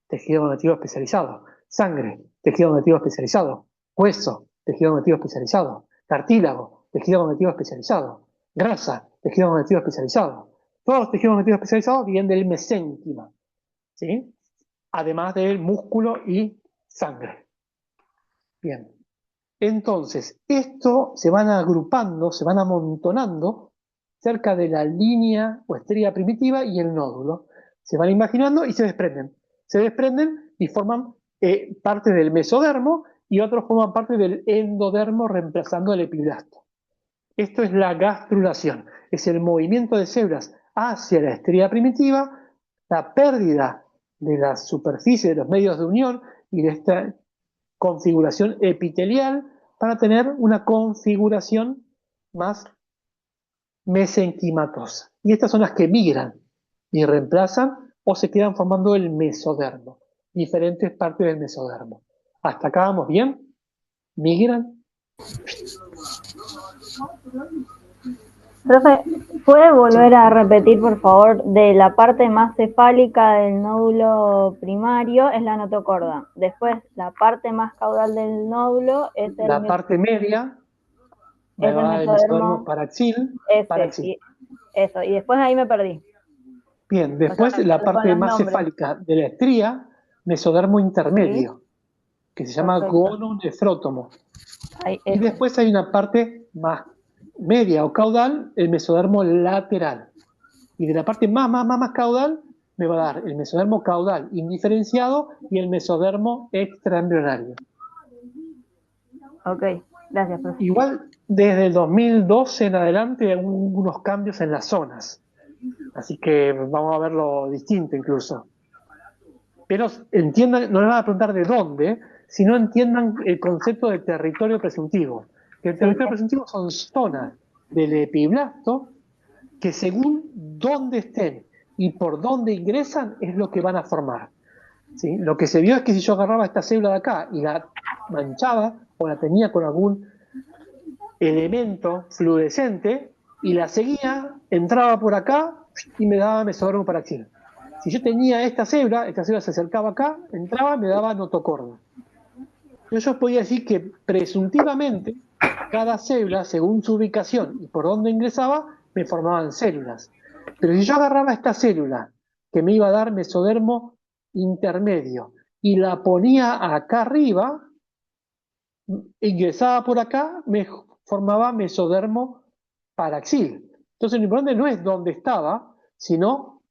tejido conectivo especializado, sangre, tejido conectivo especializado, hueso, tejido conectivo especializado, cartílago, tejido conectivo especializado, grasa, tejido conectivo especializado. Todos los tejidos conectivos especializados vienen del mesénquima, ¿sí? Además del músculo y sangre. Bien. Entonces, esto se van agrupando, se van amontonando cerca de la línea o estrella primitiva y el nódulo. Se van imaginando y se desprenden. Se desprenden y forman parte del mesodermo y otros forman parte del endodermo reemplazando el epiblasto. Esto es la gastrulación, es el movimiento de células hacia la estrella primitiva, la pérdida de la superficie de los medios de unión y de esta configuración epitelial para tener una configuración más mesenquimatosa. Y estas son las que migran y reemplazan o se quedan formando el mesodermo, diferentes partes del mesodermo. ¿Hasta acá vamos bien? ¿Migran? Profe, ¿puede volver a repetir, por favor, de la parte más cefálica del nódulo primario es la notocorda? Después, la parte más caudal del nódulo es La parte media me va a dar el mesodermo paraxil. y eso, y después ahí me perdí. Bien, después la parte más cefálica de la estría, mesodermo intermedio, que se llama gononefrótomo. Y después hay una parte más media o caudal, el mesodermo lateral. Y de la parte más caudal me va a dar el mesodermo caudal indiferenciado y el mesodermo extraembrionario. Ok, gracias, profe. Igual desde el 2012 en adelante hay unos cambios en las zonas. Así que vamos a verlo distinto incluso. Pero entiendan, no les van a preguntar de dónde, sino entiendan el concepto de territorio presuntivo. Que el territorio presuntivo son zonas del epiblasto que según dónde estén y por dónde ingresan es lo que van a formar. ¿Sí? Lo que se vio es que si yo agarraba esta célula de acá y la manchaba o la tenía con algún elemento fluorescente y la seguía, entraba por acá y me daba mesodermo paraxil. Si yo tenía esta célula se acercaba acá, entraba y me daba notocorda. Yo podía decir que presuntivamente cada célula, según su ubicación y por dónde ingresaba, me formaban células. Pero si yo agarraba esta célula que me iba a dar mesodermo intermedio y la ponía acá arriba, ingresaba por acá, me formaba mesodermo paraxil. Entonces lo importante no es dónde estaba, sino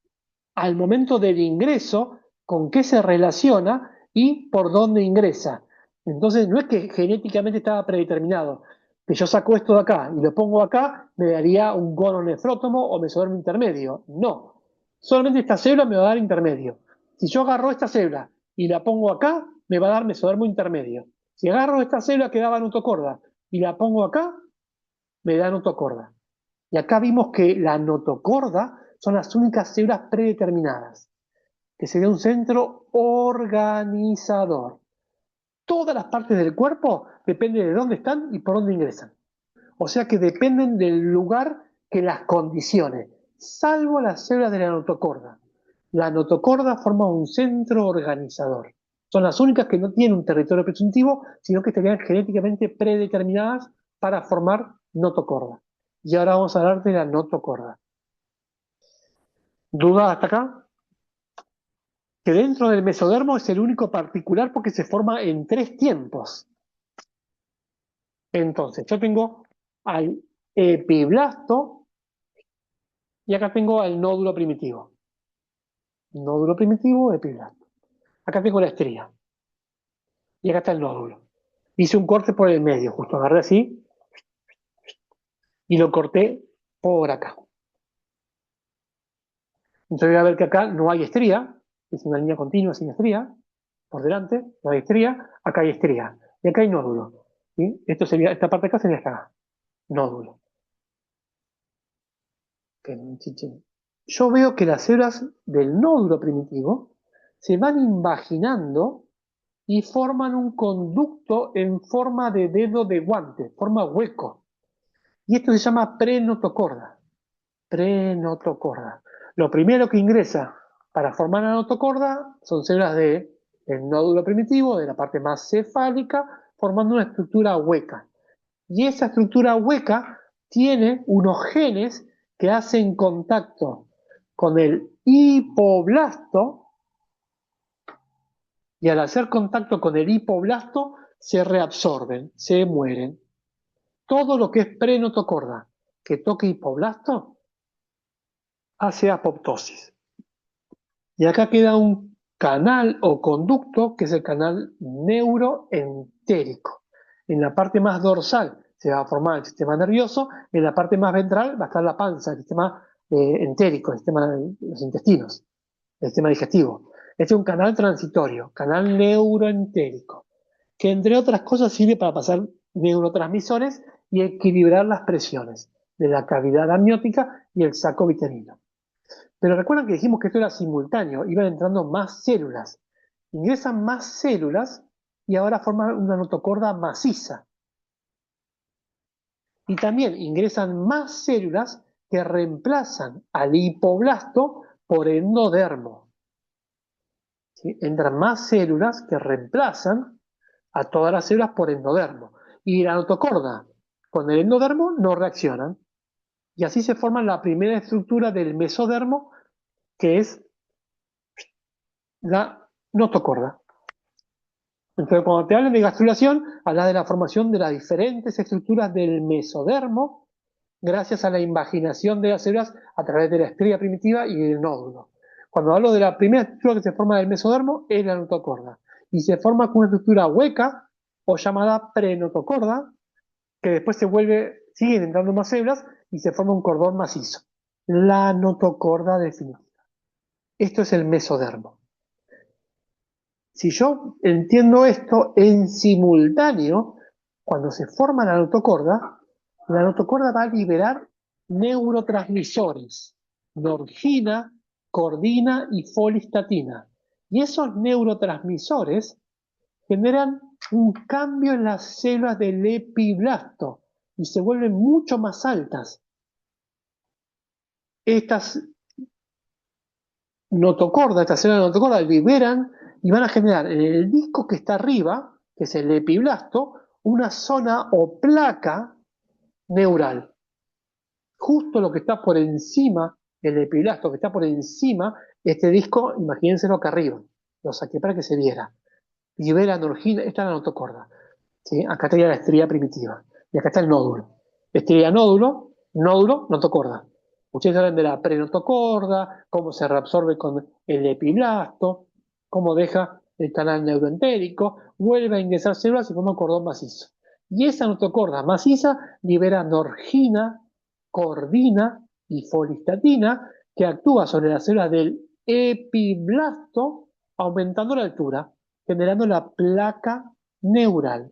al momento del ingreso, con qué se relaciona y por dónde ingresa. Entonces no es que genéticamente estaba predeterminado, que yo saco esto de acá y lo pongo acá, me daría un gononefrótomo o mesodermo intermedio. No, solamente esta célula me va a dar intermedio. Si yo agarro esta célula y la pongo acá, me va a dar mesodermo intermedio. Si agarro esta célula que daba notocorda y la pongo acá, me da notocorda. Y acá vimos que la notocorda son las únicas células predeterminadas, que sería un centro organizador. Todas las partes del cuerpo dependen de dónde están y por dónde ingresan. O sea que dependen del lugar que las condicione, salvo las células de la notocorda. La notocorda forma un centro organizador. Son las únicas que no tienen un territorio presuntivo, sino que estarían genéticamente predeterminadas para formar notocorda. Y ahora vamos a hablar de la notocorda. ¿Duda hasta acá? que dentro del mesodermo es el único particular porque se forma en 3 tiempos. Entonces, yo tengo al epiblasto y acá tengo al nódulo primitivo. Nódulo primitivo, epiblasto. Acá tengo la estría. Y acá está el nódulo. Hice un corte por el medio, justo agarré así y lo corté por acá. Entonces voy a ver que acá no hay estría, es una línea continua sin estría, por delante, no hay estría, acá hay estría, y acá hay nódulo. ¿Sí? Esto sería, esta parte de acá sería acá, nódulo. Yo veo que las células del nódulo primitivo se van invaginando y forman un conducto en forma de dedo de guante, forma hueco. Y esto se llama prenotocorda. Prenotocorda. Lo primero que ingresa para formar la notocorda son células del nódulo primitivo, de la parte más cefálica, formando una estructura hueca. Y esa estructura hueca tiene unos genes que hacen contacto con el hipoblasto, y al hacer contacto con el hipoblasto se reabsorben, se mueren. Todo lo que es prenotocorda que toque hipoblasto hace apoptosis. Y acá queda un canal o conducto que es el canal neuroentérico. En la parte más dorsal se va a formar el sistema nervioso, en la parte más ventral va a estar la panza, el sistema entérico, el sistema de los intestinos, el sistema digestivo. Este es un canal transitorio, canal neuroentérico, que entre otras cosas sirve para pasar neurotransmisores y equilibrar las presiones de la cavidad amniótica y el saco vitelino. Pero recuerdan que dijimos que esto era simultáneo, iban entrando más células. Ingresan más células y ahora forman una notocorda maciza. Y también ingresan más células que reemplazan al hipoblasto por endodermo. ¿Sí? Entran más células que reemplazan a todas las células por endodermo. Y la notocorda con el endodermo no reaccionan. Y así se forma la primera estructura del mesodermo, que es la notocorda. Entonces, cuando te hablan de gastrulación, habla de la formación de las diferentes estructuras del mesodermo gracias a la invaginación de las células a través de la estría primitiva y del nódulo. Cuando hablo de la primera estructura que se forma del mesodermo, es la notocorda. Y se forma con una estructura hueca o llamada prenotocorda, que después siguen entrando más células y se forma un cordón macizo. La notocorda definitiva. Esto es el mesodermo. Si yo entiendo esto en simultáneo, cuando se forma la notocorda va a liberar neurotransmisores, norgina, cordina y folistatina. Y esos neurotransmisores generan un cambio en las células del epiblasto y se vuelven mucho más altas. Estas células de notocorda liberan y van a generar en el disco que está arriba, que es el epiblasto, una zona o placa neural. Justo lo que está por encima, el epiblasto que está por encima, este disco, imagínenselo acá arriba. Lo saqué para que se viera. Libera norgina, esta es la notocorda. ¿Sí? Acá estaría la estría primitiva. Y acá está el nódulo. Estría nódulo, notocorda. Ustedes hablan de la prenotocorda, cómo se reabsorbe con el epiblasto, cómo deja el canal neuroentérico, vuelve a ingresar células y forma un cordón macizo. Y esa notocorda maciza libera norgina, cordina y folistatina, que actúa sobre las células del epiblasto, aumentando la altura, generando la placa neural.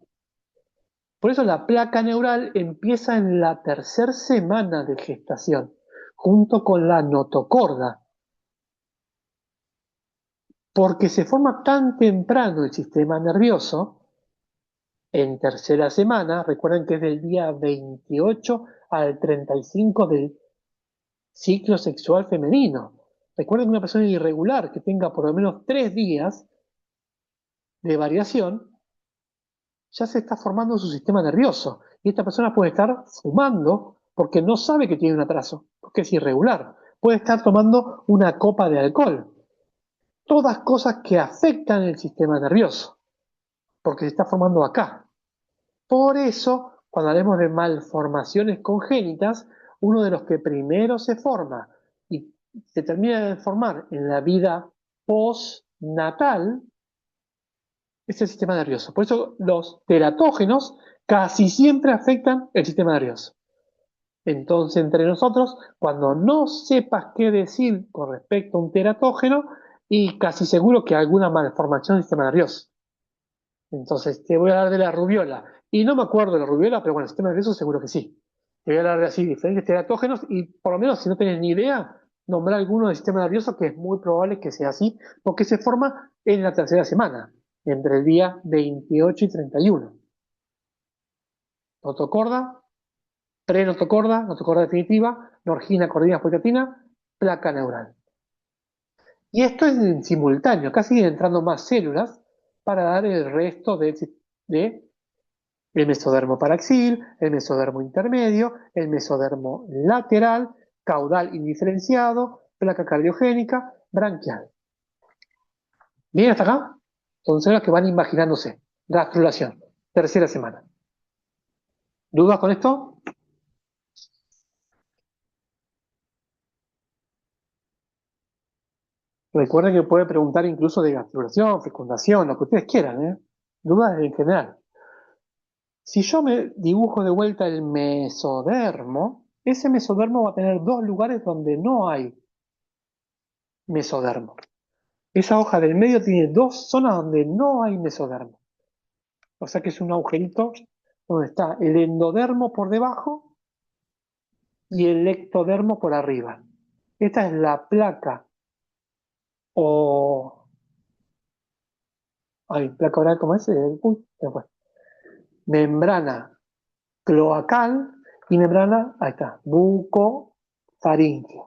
Por eso la placa neural empieza en la tercera semana de gestación, junto con la notocorda, porque se forma tan temprano el sistema nervioso, en tercera semana, recuerden que es del día 28 al 35 del ciclo sexual femenino. Recuerden que una persona irregular que tenga por lo menos 3 días de variación, ya se está formando su sistema nervioso. Y esta persona puede estar fumando porque no sabe que tiene un atraso, porque es irregular. Puede estar tomando una copa de alcohol. todas cosas que afectan el sistema nervioso, porque se está formando acá. Por eso, cuando hablemos de malformaciones congénitas, uno de los que primero se forma y se termina de formar en la vida postnatal es el sistema nervioso. Por eso los teratógenos casi siempre afectan el sistema nervioso. Entonces, entre nosotros, cuando no sepas qué decir con respecto a un teratógeno, y casi seguro que alguna malformación del sistema nervioso. Entonces, te voy a hablar de la rubiola. Y no me acuerdo de la rubiola, pero bueno, el sistema nervioso seguro que sí. Te voy a hablar de así diferentes teratógenos y por lo menos si no tienes ni idea, nombrar alguno del sistema nervioso que es muy probable que sea así, porque se forma en la tercera semana, entre el día 28 y 31. Notocorda, prenotocorda, notocorda definitiva, norgina, cordina, foliotina, placa neural. Y esto es en simultáneo, casi entrando más células para dar el resto de el mesodermo paraxil, el mesodermo intermedio, el mesodermo lateral, caudal indiferenciado, placa cardiogénica, branquial. ¿Bien hasta acá? Son células que van imaginándose. Gastrulación, tercera semana. ¿Dudas con esto? Recuerden que puede preguntar incluso de gastrulación, fecundación, lo que ustedes quieran, ¿eh? Dudas en general. Si yo me dibujo de vuelta el mesodermo, ese mesodermo va a tener dos lugares donde no hay mesodermo. Esa hoja del medio tiene dos zonas donde no hay mesodermo. O sea que es un agujerito donde está el endodermo por debajo y el ectodermo por arriba. Esta es la placa o... Ay, placa oral, ¿cómo es? Uy, se me fue. Membrana cloacal y membrana, ahí está, bucofaringea.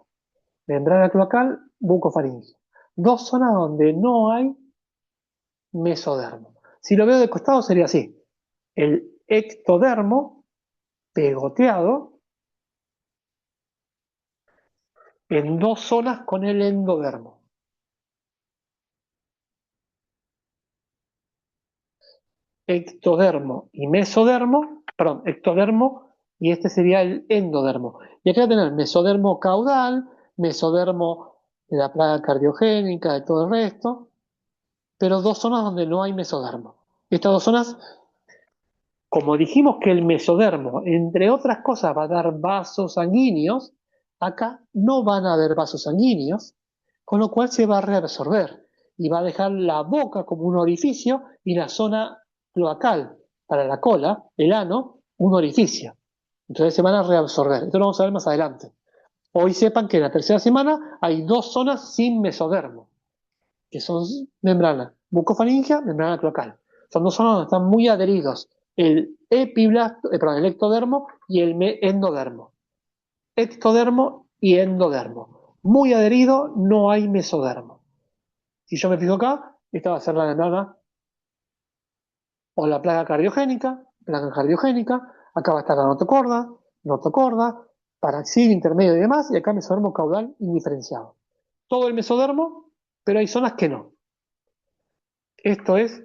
Membrana cloacal, bucofaringea. Dos zonas donde no hay mesodermo. Si lo veo de costado sería así. El ectodermo pegoteado en dos zonas con el endodermo. Ectodermo y mesodermo, perdón, ectodermo y este sería el endodermo. Y acá tener mesodermo caudal, mesodermo de la placa cardiogénica, de todo el resto, pero dos zonas donde no hay mesodermo. Estas dos zonas, como dijimos que el mesodermo, entre otras cosas, va a dar vasos sanguíneos, acá no van a haber vasos sanguíneos, con lo cual se va a reabsorber y va a dejar la boca como un orificio y la zona cloacal para la cola, el ano, un orificio. Entonces se van a reabsorber. Esto lo vamos a ver más adelante. Hoy sepan que en la tercera semana hay dos zonas sin mesodermo, que son membrana bucofaringea, membrana cloacal. Son dos zonas donde están muy adheridos el el ectodermo y el endodermo. Ectodermo y endodermo. Muy adherido, no hay mesodermo. Si yo me fijo acá, esta va a ser la membrana o la placa cardiogénica, acá va a estar la notocorda, paraxil, intermedio y demás, y acá mesodermo caudal indiferenciado. Todo el mesodermo, pero hay zonas que no. Esto es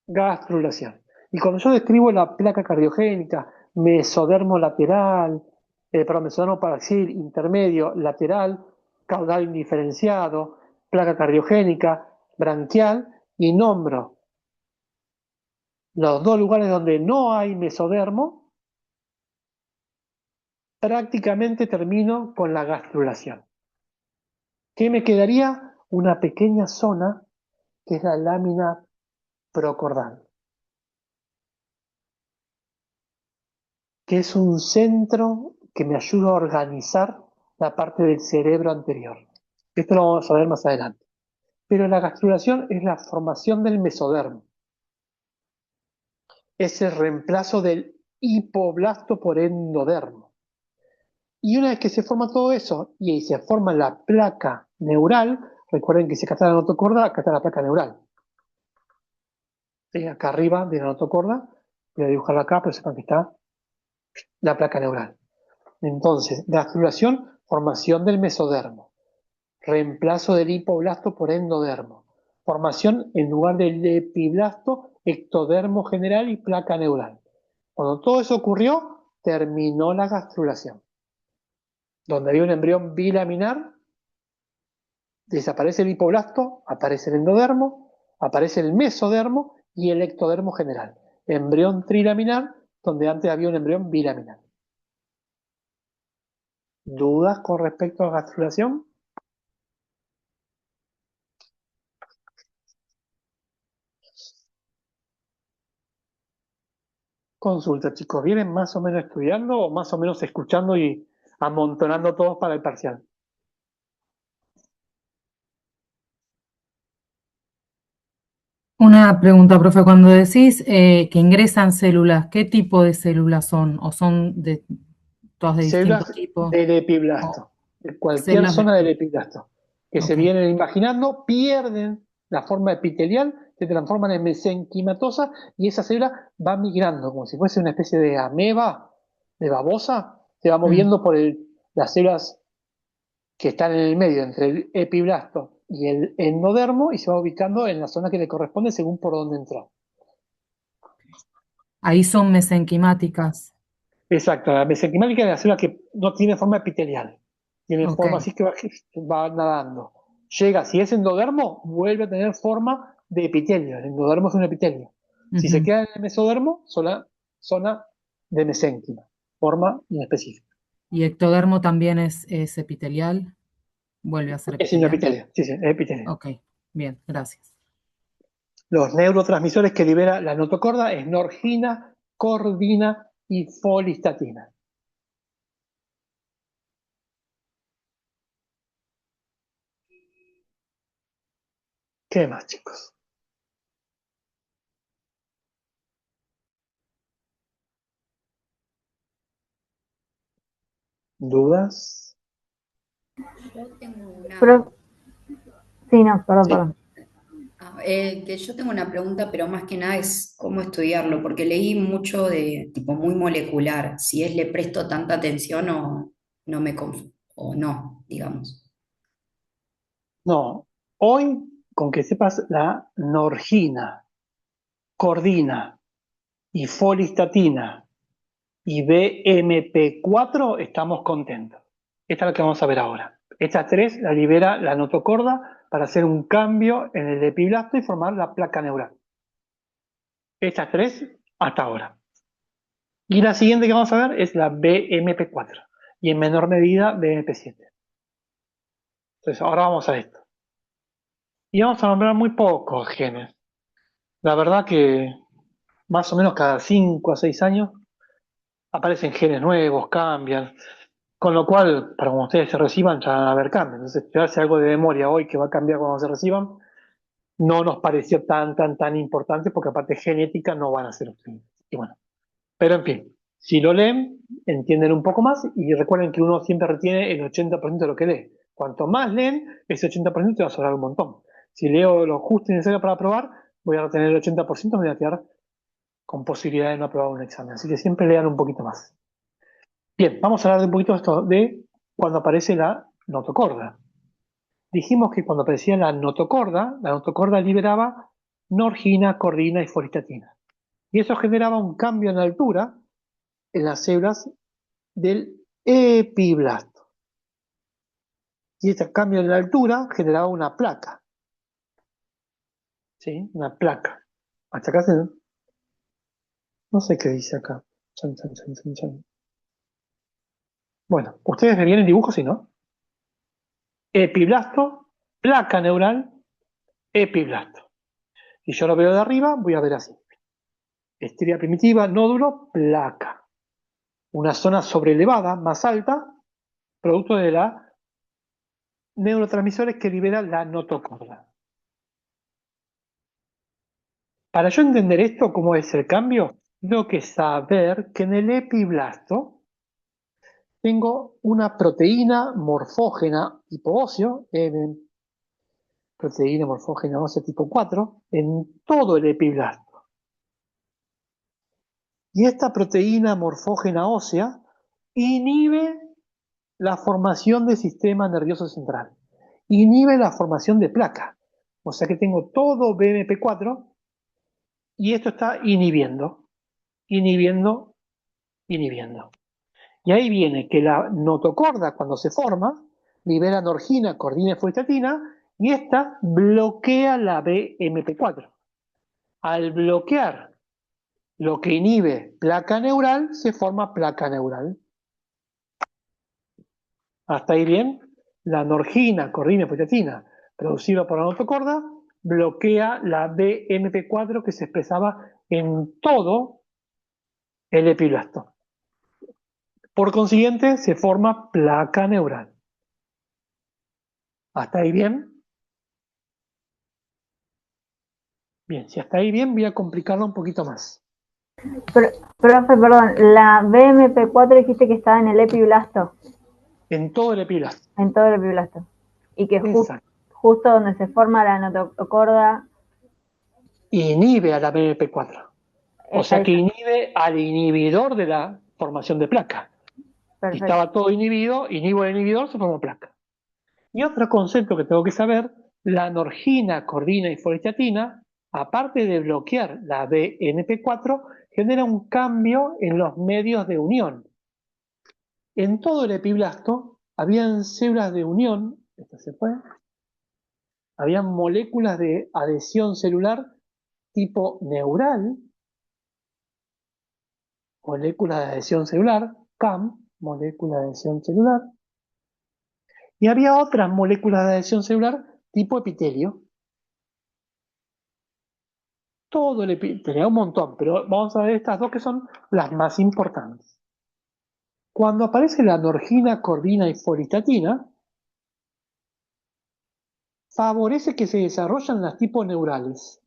gastrulación. Y cuando yo describo la placa cardiogénica, mesodermo lateral, mesodermo paraxil, intermedio, lateral, caudal indiferenciado, placa cardiogénica, branquial, y nombro los dos lugares donde no hay mesodermo, prácticamente termino con la gastrulación. ¿Qué me quedaría? Una pequeña zona que es la lámina procordal, que es un centro que me ayuda a organizar la parte del cerebro anterior. Esto lo vamos a ver más adelante. Pero la gastrulación es la formación del mesodermo. Es el reemplazo del hipoblasto por endodermo. Y una vez que se forma todo eso y ahí se forma la placa neural, recuerden que si acá está la notocorda, acá está la placa neural. ¿Sí? Acá arriba de la notocorda, voy a dibujarla acá, pero sepan que está la placa neural. Entonces, gastrulación, formación del mesodermo. Reemplazo del hipoblasto por endodermo. Formación en lugar del epiblasto, ectodermo general y placa neural. Cuando todo eso ocurrió, terminó la gastrulación. Donde había un embrión bilaminar, desaparece el hipoblasto, aparece el endodermo, aparece el mesodermo y el ectodermo general. Embrión trilaminar, donde antes había un embrión bilaminar. ¿Dudas con respecto a gastrulación? Consulta, chicos. ¿Vienen más o menos estudiando o más o menos escuchando y amontonando todos para el parcial? Una pregunta, profe, cuando decís que ingresan células, ¿qué tipo de células son? ¿O son de todas de distinto Células tipo? del ¿O epiblasto, de cualquier células de... zona del epiblasto, que se Ok. vienen imaginando, pierden la forma epitelial, se transforman en mesenquimatosa y esa célula va migrando, como si fuese una especie de ameba, de babosa, se va moviendo por las células que están en el medio entre el epiblasto y el endodermo y se va ubicando en la zona que le corresponde según por dónde entró. Ahí son mesenquimáticas. Exacto, la mesenquimática es la célula que no tiene forma epitelial, tiene Ok. forma así que va nadando. Llega, si es endodermo, vuelve a tener forma de epitelio. El endodermo es un epitelio. Si se Ujú. queda en el mesodermo, zona de mesénquima, forma inespecífica. ¿Y ectodermo también es epitelial? ¿Vuelve a ser Es un epitelial? epitelio, sí, es epitelio. Ok, bien, gracias. Los neurotransmisores que libera la notocorda es norgina, cordina y folistatina. ¿Qué más, chicos? ¿Dudas? Yo tengo una, Pero, sí, no, perdón, Sí. perdón. que yo tengo una pregunta, pero más que nada es cómo estudiarlo, porque leí mucho de tipo muy molecular, si es le presto tanta atención o no me confundo, o no, digamos. No, hoy con que sepas la norgina, cordina y folistatina y BMP4 estamos contentos. Esta es la que vamos a ver ahora. Estas tres la libera la notocorda para hacer un cambio en el epiblasto y formar la placa neural. Estas tres hasta ahora. Y la siguiente que vamos a ver es la BMP4 y en menor medida BMP7. Entonces ahora vamos a esto. Y vamos a nombrar muy pocos genes. La verdad que más o menos cada 5 a 6 años aparecen genes nuevos, cambian, con lo cual, para cuando ustedes se reciban ya van a haber cambios. Entonces, esperarse algo de memoria hoy que va a cambiar cuando se reciban, no nos pareció tan importante porque aparte genética no van a ser ustedes. Y bueno, pero en fin, si lo leen, entienden un poco más y recuerden que uno siempre retiene el 80% de lo que lee. Cuanto más leen, ese 80% te va a sobrar un montón. Si leo lo justo y necesario para aprobar, voy a retener el 80%, me voy a quedar con posibilidad de no aprobar un examen. Así que siempre lean un poquito más. Bien, vamos a hablar de un poquito de esto de cuando aparece la notocorda. Dijimos que cuando aparecía la notocorda liberaba norgina, cordina y folistatina. Y eso generaba un cambio en altura en las células del epiblasto. Y este cambio en la altura generaba una placa. ¿Sí? Una placa. Hasta acá no sé qué dice acá. Chan, chan, chan, chan, chan. Bueno, ustedes me vienen dibujos, ¿sí, no? Epiblasto, placa neural, epiblasto. Si yo lo veo de arriba, voy a ver así. Estría primitiva, nódulo, placa. Una zona sobrelevada, más alta, producto de la neurotransmisores que libera la notocorda. Para yo entender esto, cómo es el cambio, tengo que saber que en el epiblasto tengo una proteína morfógena tipo óseo, proteína morfógena ósea tipo 4, en todo el epiblasto. Y esta proteína morfógena ósea inhibe la formación del sistema nervioso central, inhibe la formación de placa. O sea que tengo todo BMP4 y esto está inhibiendo, inhibiendo, inhibiendo. Y ahí viene que la notocorda, cuando se forma, libera anorgina, cordina y folestatina, y esta bloquea la BMP4. Al bloquear lo que inhibe placa neural, se forma placa neural. ¿Hasta ahí bien? La anorgina, cordina y folestatina, producida por la notocorda, bloquea la BMP4 que se expresaba en todo el epiblasto. Por consiguiente, se forma placa neural. ¿Hasta ahí bien? Bien, si hasta ahí bien, voy a complicarlo un poquito más. Profe, perdón, la BMP4 dijiste que estaba en el epiblasto, En todo el epiblasto. en todo el epiblasto. Y que Exacto. justo donde se forma la notocorda, Inhibe a la BMP4. O sea que ahí está. inhibe al inhibidor de la formación de placa. Si Perfecto. estaba todo inhibido, inhibo el inhibidor, se forma placa. Y otro concepto que tengo que saber, la anorgina, cordina y folestatina, aparte de bloquear la BMP4, genera un cambio en los medios de unión. En todo el epiblasto habían células de unión, esta se fue, habían moléculas de adhesión celular tipo neural, molécula de adhesión celular, CAM, molécula de adhesión celular, y había otras moléculas de adhesión celular tipo epitelio. Todo el epitelio, un montón, pero vamos a ver estas dos que son las más importantes. Cuando aparece la anorgina, cordina y folestatina, favorece que se desarrollen las tipos neurales.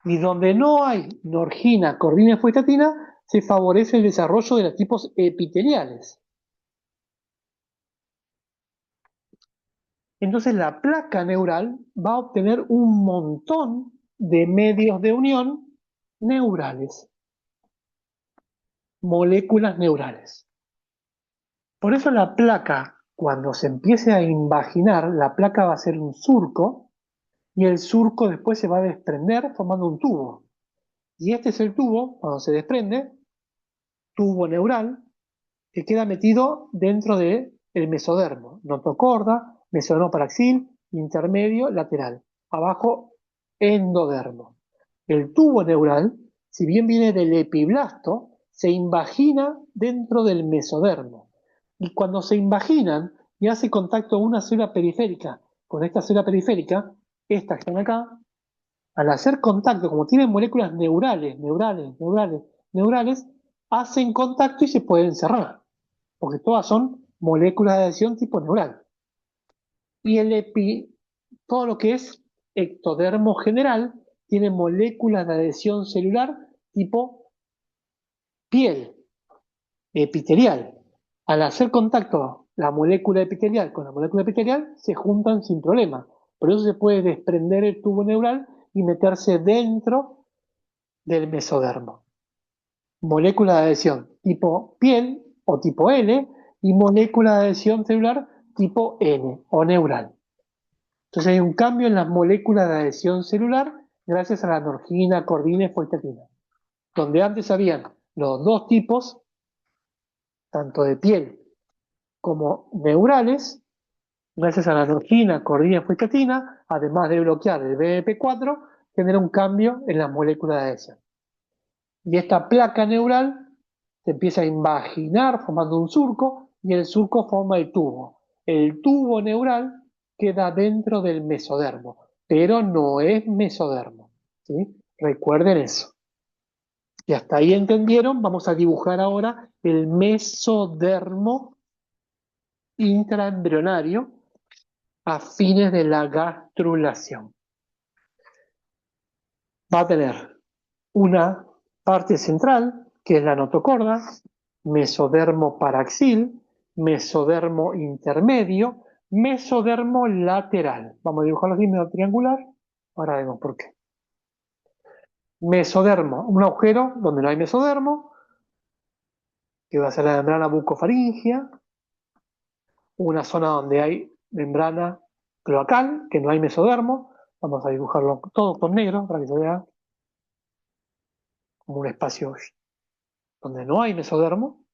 Y donde no hay anorgina, cordina y folestatina, se favorece el desarrollo de los tipos epiteliales. Entonces la placa neural va a obtener un montón de medios de unión neurales, moléculas neurales. Por eso la placa, cuando se empiece a invaginar, la placa va a ser un surco y el surco después se va a desprender formando un tubo. Y este es el tubo, cuando se desprende, tubo neural, que queda metido dentro del mesodermo, notocorda, mesodermo paraxil, intermedio, lateral. Abajo, endodermo. El tubo neural, si bien viene del epiblasto, se invagina dentro del mesodermo. Y cuando se invaginan y hace contacto una célula periférica con esta célula periférica, estas que están acá, al hacer contacto, como tienen moléculas neurales, hacen contacto y se pueden cerrar, porque todas son moléculas de adhesión tipo neural. Y todo lo que es ectodermo general tiene moléculas de adhesión celular tipo piel, epitelial. Al hacer contacto la molécula epitelial con la molécula epitelial, se juntan sin problema. Por eso se puede desprender el tubo neural y meterse dentro del mesodermo. Molécula de adhesión tipo piel o tipo L y molécula de adhesión celular tipo N o neural. Entonces hay un cambio en las moléculas de adhesión celular gracias a la anorgina, cordina y folestatina. Donde antes habían los dos tipos, tanto de piel como neurales, gracias a la anorgina, cordina y folestatina, además de bloquear el BMP4, genera un cambio en las moléculas de adhesión. Y esta placa neural se empieza a invaginar formando un surco y el surco forma el tubo. El tubo neural queda dentro del mesodermo, pero no es mesodermo. ¿Sí? Recuerden eso. Y hasta ahí entendieron, vamos a dibujar ahora el mesodermo intraembrionario a fines de la gastrulación. Va a tener una parte central, que es la notocorda, mesodermo paraxil, mesodermo intermedio, mesodermo lateral. Vamos a dibujarlo así, medio triangular. Ahora vemos por qué. Mesodermo, un agujero donde no hay mesodermo, que va a ser la membrana bucofaringea, una zona donde hay membrana cloacal, que no hay mesodermo. Vamos a dibujarlo todo con negro para que se vea como un espacio donde no hay mesodermo.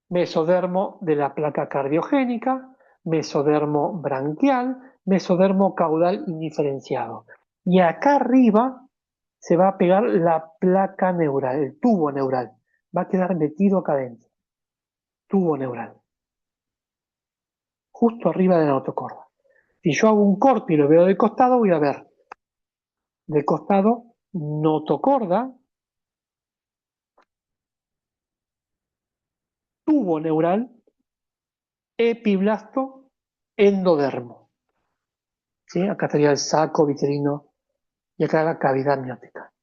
Mesodermo de la placa cardiogénica, mesodermo branquial, mesodermo caudal indiferenciado. Y acá arriba se va a pegar la placa neural, el tubo neural. Va a quedar metido acá adentro. Tubo neural. Justo arriba de la notocorda. Si yo hago un corte y lo veo de costado, voy a ver de costado notocorda, tubo neural, epiblasto, endodermo. ¿Sí? Acá estaría el saco vitelino y acá la cavidad amniótica.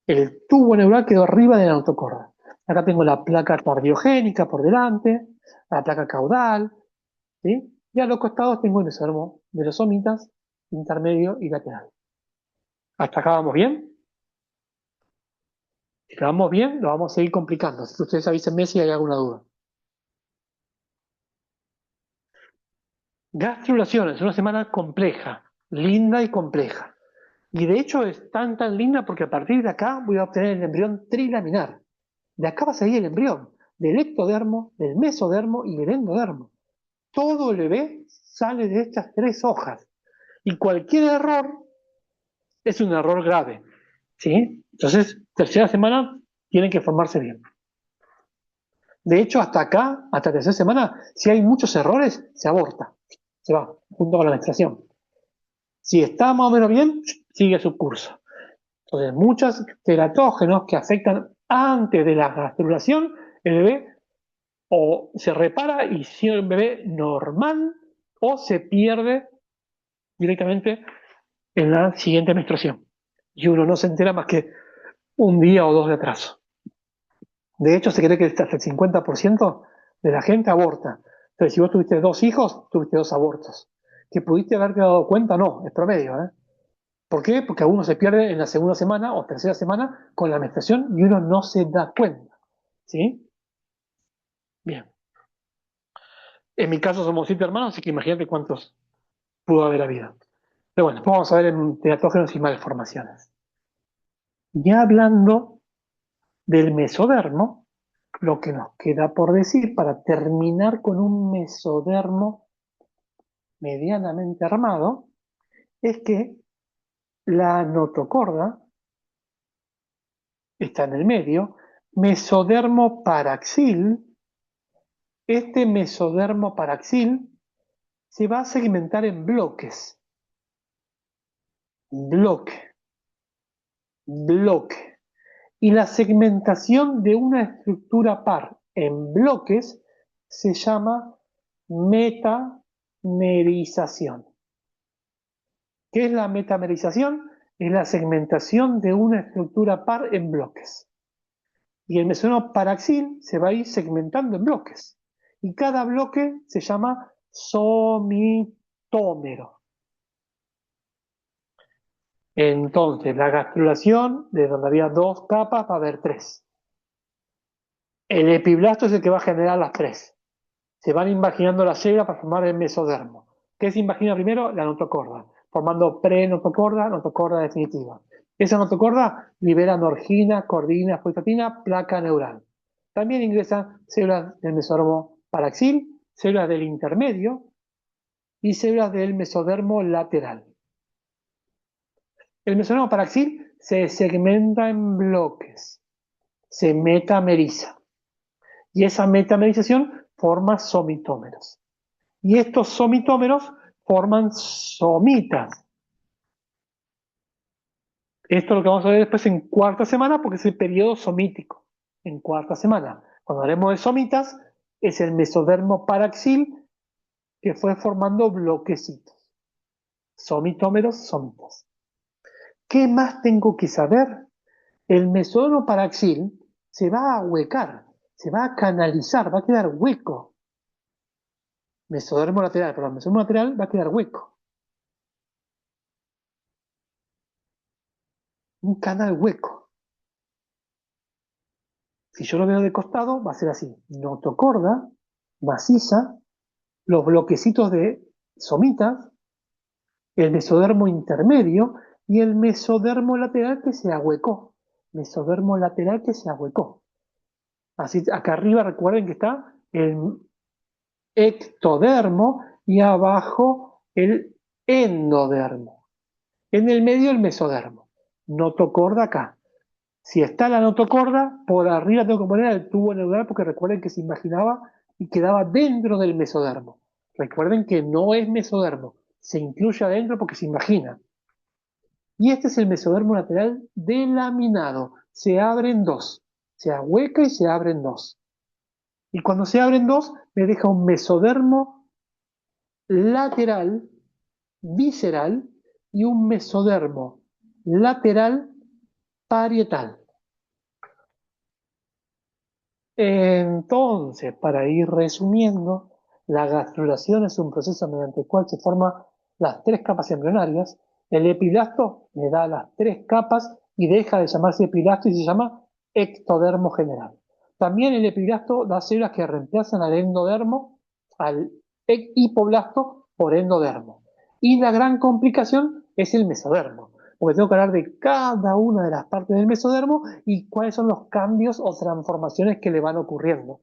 El tubo neural quedó arriba de la notocorda. Acá tengo la placa cardiogénica por delante, la placa caudal, ¿sí? Y a los costados tengo el mesodermo de los somitas, intermedio y lateral. ¿Hasta acá vamos bien? Si lo vamos bien, lo vamos a seguir complicando. Así que ustedes avísenme si hay alguna duda. Gastrulación es una semana compleja, linda y compleja. Y de hecho es tan linda porque a partir de acá voy a obtener el embrión trilaminar. De acá va a salir el embrión del ectodermo, del mesodermo y del endodermo. Todo el bebé sale de estas 3 hojas. Y cualquier error es un error grave. ¿Sí? Entonces, tercera semana tienen que formarse bien. De hecho, hasta acá, hasta tercera semana, si hay muchos errores, se aborta. Se va, junto con la menstruación. Si está más o menos bien, sigue su curso. Entonces, muchos teratógenos que afectan antes de la gastrulación, el bebé o se repara y sigue un bebé normal o se pierde directamente en la siguiente menstruación. Y uno no se entera más que un día o 2 de atraso. De hecho, se cree que hasta el 50% de la gente aborta. Entonces, si vos tuviste 2 hijos, tuviste 2 abortos. Que pudiste haberte dado cuenta, no, es promedio, ¿eh? ¿Por qué? Porque a uno se pierde en la segunda semana o tercera semana con la menstruación y uno no se da cuenta. ¿Sí? Bien. En mi caso somos 7 hermanos, así que imagínate cuántos pudo haber habido. Pero bueno, después vamos a ver en teratógenos y malformaciones. Ya hablando del mesodermo, lo que nos queda por decir para terminar con un mesodermo medianamente armado es que la notocorda está en el medio, mesodermo paraxil. Este mesodermo paraxil se va a segmentar en bloques. Bloque, bloque. Y la segmentación de una estructura par en bloques se llama metamerización. ¿Qué es la metamerización? Es la segmentación de una estructura par en bloques. Y el mesodermo paraxil se va a ir segmentando en bloques. Y cada bloque se llama somitómero. Entonces, la gastrulación, de donde había 2 capas, va a haber 3. El epiblasto es el que va a generar las 3. Se van imaginando las células para formar el mesodermo. ¿Qué se imagina primero? La notocorda, formando prenotocorda, notocorda definitiva. Esa notocorda libera norgina, cordina, fosfatina, placa neural. También ingresan células del mesodermo paraxil, células del intermedio y células del mesodermo lateral. El mesodermo paraxil se segmenta en bloques, se metameriza. Y esa metamerización forma somitómeros. Y estos somitómeros forman somitas. Esto es lo que vamos a ver después en cuarta semana, porque es el periodo somítico. En cuarta semana. Cuando hablemos de somitas, es el mesodermo paraxil que fue formando bloquecitos. Somitómeros, somitas. ¿Qué más tengo que saber? El mesodermo paraxil se va a ahuecar, se va a canalizar, va a quedar hueco. Mesodermo lateral, perdón, mesodermo lateral va a quedar hueco. Un canal hueco. Si yo lo veo de costado, va a ser así. Notocorda, maciza, los bloquecitos de somitas, el mesodermo intermedio y el mesodermo lateral que se ahuecó. Mesodermo lateral que se ahuecó. Así, acá arriba recuerden que está el ectodermo y abajo el endodermo. En el medio el mesodermo. Notocorda acá. Si está la notocorda, por arriba tengo que poner el tubo neural porque recuerden que se imaginaba y quedaba dentro del mesodermo. Recuerden que no es mesodermo, se incluye adentro porque se imagina. Y este es el mesodermo lateral delaminado. Se abre en dos. Se ahueca y se abre en dos. Y cuando se abre en dos, me deja un mesodermo lateral, visceral, y un mesodermo lateral parietal. Entonces, para ir resumiendo, la gastrulación es un proceso mediante el cual se forman las tres capas embrionarias. El epiblasto le da las tres capas y deja de llamarse epiblasto y se llama ectodermo general. También el epiblasto da células que reemplazan al endodermo, al hipoblasto por endodermo. Y la gran complicación es el mesodermo, porque tengo que hablar de cada una de las partes del mesodermo y cuáles son los cambios o transformaciones que le van ocurriendo.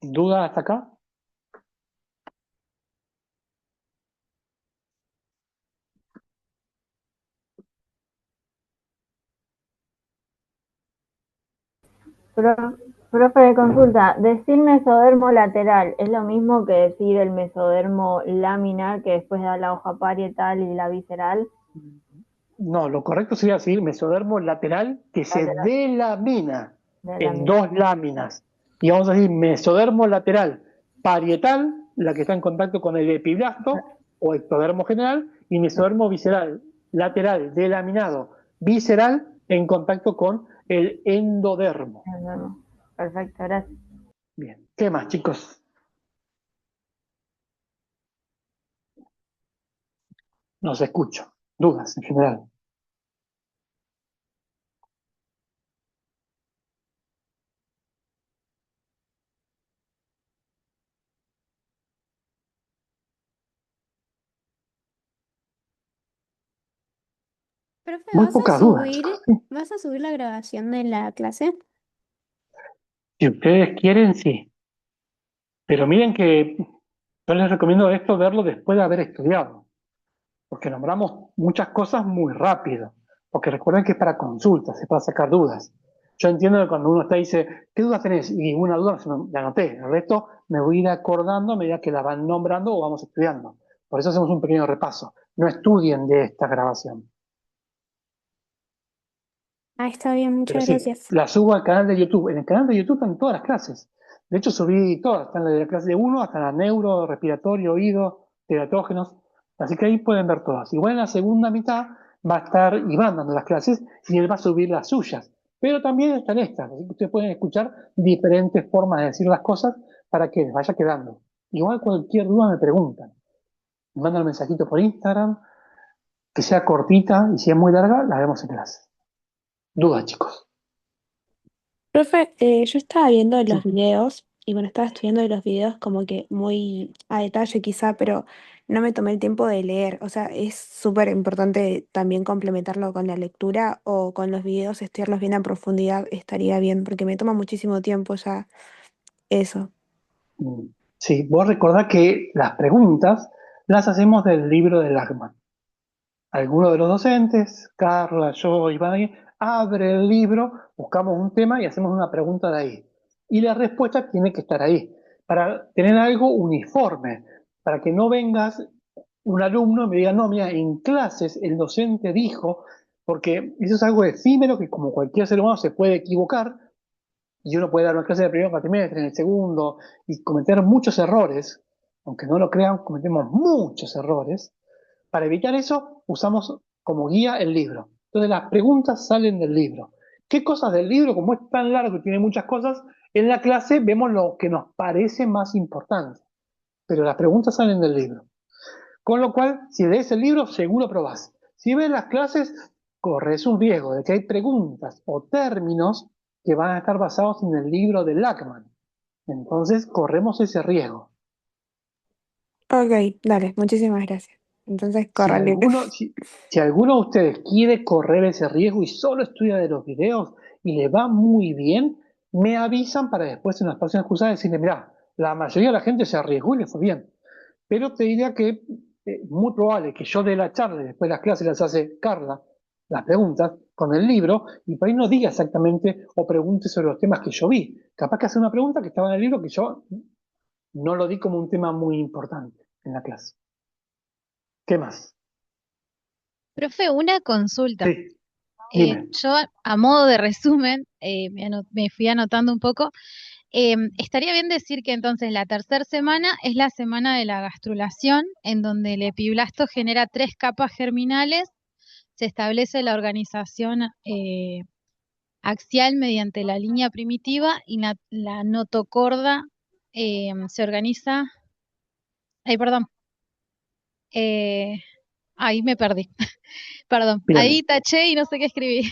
¿Duda hasta acá? Profe de consulta, decir mesodermo lateral, ¿es lo mismo que decir el mesodermo laminar que después da la hoja parietal y la visceral? No, lo correcto sería decir mesodermo lateral que se Lateral, delamina en delamina. dos láminas. Y vamos a decir mesodermo lateral parietal, la que está en contacto con el epiblasto o ectodermo general, y mesodermo visceral lateral delaminado visceral en contacto con el endodermo. Perfecto, gracias. Bien, ¿qué más, chicos? No se escucho. Dudas en general. Profe, Muy pocas dudas, chicos. Sí. ¿vas a subir la grabación de la clase? Si ustedes quieren, sí. Pero miren que yo les recomiendo esto verlo después de haber estudiado, porque nombramos muchas cosas muy rápido, porque recuerden que es para consultas, es para sacar dudas. Yo entiendo que cuando uno está y dice, ¿qué dudas tenés? Y una duda la anoté, el resto me voy a ir acordando a medida que la van nombrando o vamos estudiando. Por eso hacemos un pequeño repaso. No estudien de esta grabación. Ah, está bien, Pero muchas sí, gracias. la subo al canal de YouTube. En el canal de YouTube están todas las clases. De hecho, subí todas. Están desde la clase de uno hasta la neuro, respiratorio, oído, teratógenos. Así que ahí pueden ver todas. Igual en la segunda mitad va a estar Iván dando las clases y él va a subir las suyas. Pero también están estas. Así que ustedes pueden escuchar diferentes formas de decir las cosas para que les vaya quedando. Igual cualquier duda me preguntan. Me mandan un mensajito por Instagram, que sea cortita y si es muy larga, la vemos en clase. Dudas, chicos. Profe, yo estaba viendo Sí. los videos y bueno, estaba estudiando los videos como que muy a detalle quizá, pero no me tomé el tiempo de leer. O sea, es súper importante también complementarlo con la lectura o con los videos, estudiarlos bien a profundidad estaría bien, porque me toma muchísimo tiempo ya eso. Sí, vos recordás que las preguntas las hacemos del libro de Lachman. Alguno de los docentes, Carla, yo, Iván, abre el libro, buscamos un tema y hacemos una pregunta de ahí. Y la respuesta tiene que estar ahí, para tener algo uniforme, para que no vengas un alumno y me diga, no, mira, en clases el docente dijo, porque eso es algo efímero que como cualquier ser humano se puede equivocar, y uno puede dar una clase de primer cuatrimestre, en el segundo, y cometer muchos errores, aunque no lo crean, cometemos muchos errores. Para evitar eso, usamos como guía el libro. Entonces las preguntas salen del libro. ¿Qué cosas del libro? Como es tan largo y tiene muchas cosas, en la clase vemos lo que nos parece más importante. Pero las preguntas salen del libro. Con lo cual, si lees el libro, seguro probás. Si ves las clases, corres un riesgo de que hay preguntas o términos que van a estar basados en el libro de Lachman. Entonces, corremos ese riesgo. Ok, dale, muchísimas gracias. Entonces, córrale. Si alguno de ustedes quiere correr ese riesgo y solo estudia de los videos y le va muy bien, me avisan para después en las próximas cursadas decirle, mirá, la mayoría de la gente se arriesgó y le fue bien. Pero te diría que es muy probable que yo dé la charla y después las clases las hace Carla, las preguntas, con el libro, y por ahí no diga exactamente o pregunte sobre los temas que yo vi. Capaz que hace una pregunta que estaba en el libro que yo no lo di como un tema muy importante en la clase. ¿Qué más? Profe, una consulta. Sí, dime. Yo, a modo de resumen, me fui anotando un poco. Estaría bien decir que entonces la tercera semana es la semana de la gastrulación, en donde el epiblasto genera 3 capas germinales, se establece la organización axial mediante la línea primitiva y la notocorda se organiza. Ay, perdón. eh, Ahí me perdí. Perdón, Bien, ahí taché y no sé qué escribí.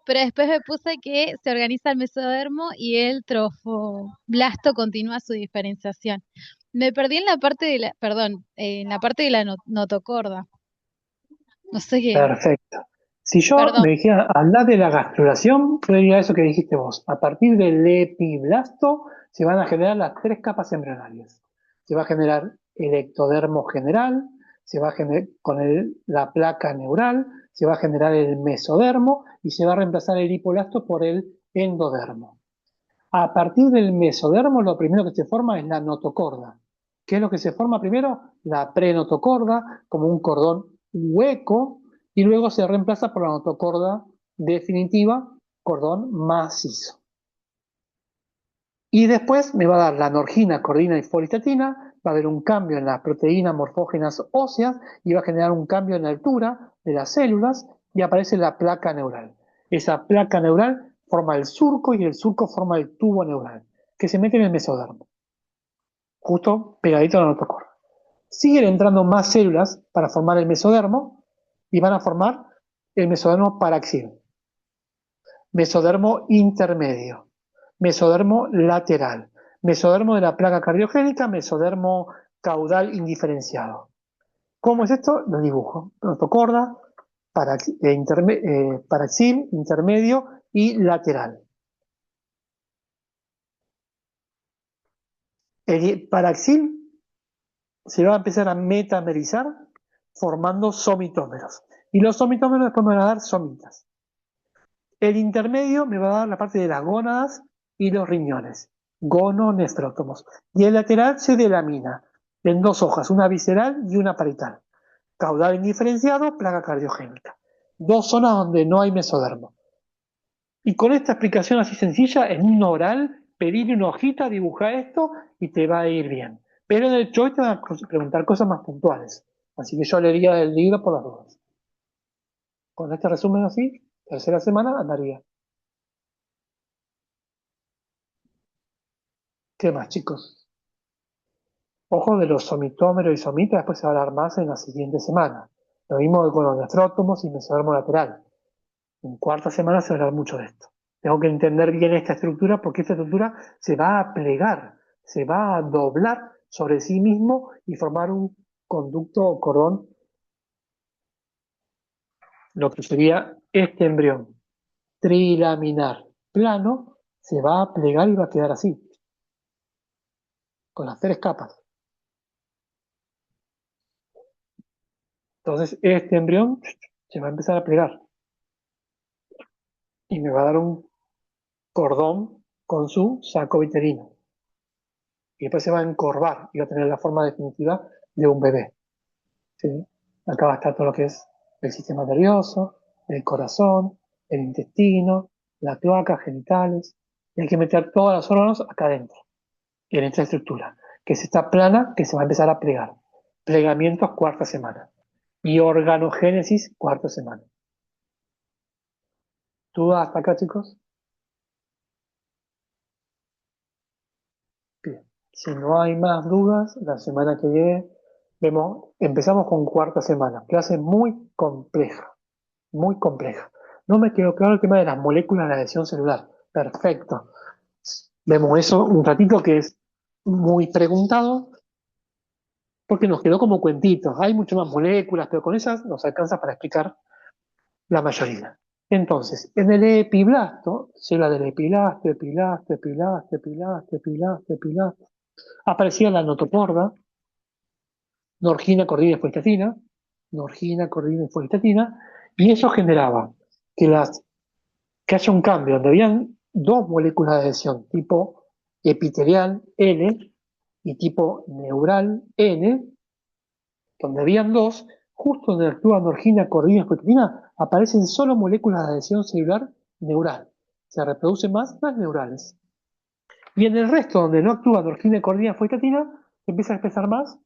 Pero después me puse que se organiza el mesodermo y el trofoblasto continúa su diferenciación. Me perdí en la parte de perdón, en la parte de la notocorda. No sé qué, perfecto. Si yo perdón. me dijera hablar de la gastrulación, yo diría eso que dijiste vos. A partir del epiblasto se van a generar las 3 capas embrionarias. Se va a generar el ectodermo general, se va a generar con la placa neural, se va a generar el mesodermo y se va a reemplazar el hipoblasto por el endodermo. A partir del mesodermo, lo primero que se forma es la notocorda. ¿Qué es lo que se forma primero? La prenotocorda, como un cordón hueco, y luego se reemplaza por la notocorda definitiva, cordón macizo. Y después me va a dar la anorgina, cordina y folistatina, va a haber un cambio en las proteínas morfógenas óseas y va a generar un cambio en la altura de las células y aparece la placa neural. Esa placa neural forma el surco y el surco forma el tubo neural, que se mete en el mesodermo, justo pegadito a la notocorda. Siguen entrando más células para formar el mesodermo y van a formar el mesodermo paraxil, mesodermo intermedio, mesodermo lateral, mesodermo de la placa cardiogénica, mesodermo caudal indiferenciado. ¿Cómo es esto? Lo dibujo. Notocorda, paraxil, intermedio y lateral. El paraxil se va a empezar a metamerizar formando somitómeros. Y los somitómeros después me van a dar somitas. El intermedio me va a dar la parte de las gónadas y los riñones, gononefrótomos. Y el lateral se delamina en 2 hojas, una visceral y una parietal. Caudal indiferenciado, placa cardiogénica. 2 zonas donde no hay mesodermo. Y con esta explicación así sencilla, en un oral, pedirle una hojita, dibuja esto y te va a ir bien. Pero en el choice te van a preguntar cosas más puntuales. Así que yo leería el libro por las dudas. Con este resumen así, tercera semana andaría. ¿Qué más, chicos? Ojo de los somitómeros y somitas, después se va a hablar más en la siguiente semana. Lo mismo con los nefrótomos y mesodermo lateral. En cuarta semana se va a hablar mucho de esto. Tengo que entender bien esta estructura porque esta estructura se va a plegar, se va a doblar sobre sí mismo y formar un conducto o cordón, lo que sería este embrión trilaminar plano, se va a plegar y va a quedar así, con las 3 capas. Entonces este embrión se va a empezar a plegar y me va a dar un cordón con su saco vitelino. Y después se va a encorvar y va a tener la forma definitiva de un bebé. ¿Sí? Acá va a estar todo lo que es el sistema nervioso, el corazón, el intestino, la cloaca, genitales. Y hay que meter todos los órganos acá adentro, en esta estructura, que es esta plana que se va a empezar a plegar. Plegamientos cuarta semana. Y organogénesis cuarta semana. ¿Dudas hasta acá, chicos? Bien. Si no hay más dudas, la semana que viene empezamos con cuarta semana. Clase muy compleja. Muy compleja. No me quedó claro el tema de las moléculas de la adhesión celular. Perfecto. Vemos eso un ratito que es muy preguntado porque nos quedó como cuentitos. Hay muchas más moléculas, pero con esas nos alcanza para explicar la mayoría. Entonces, en el epiblasto, célula del epiblasto, aparecía la notoporda, norgina, cordina y folestatina, y eso generaba que, que haya un cambio donde habían dos moléculas de adhesión, tipo epitelial N y tipo neural N, donde habían dos, justo donde actúa norgina, cordina y folestatina, aparecen solo moléculas de adhesión celular neural. Se reproducen más las neurales. Y en el resto, donde no actúa norgina, cordina y folestatina, se empiezan a expresar más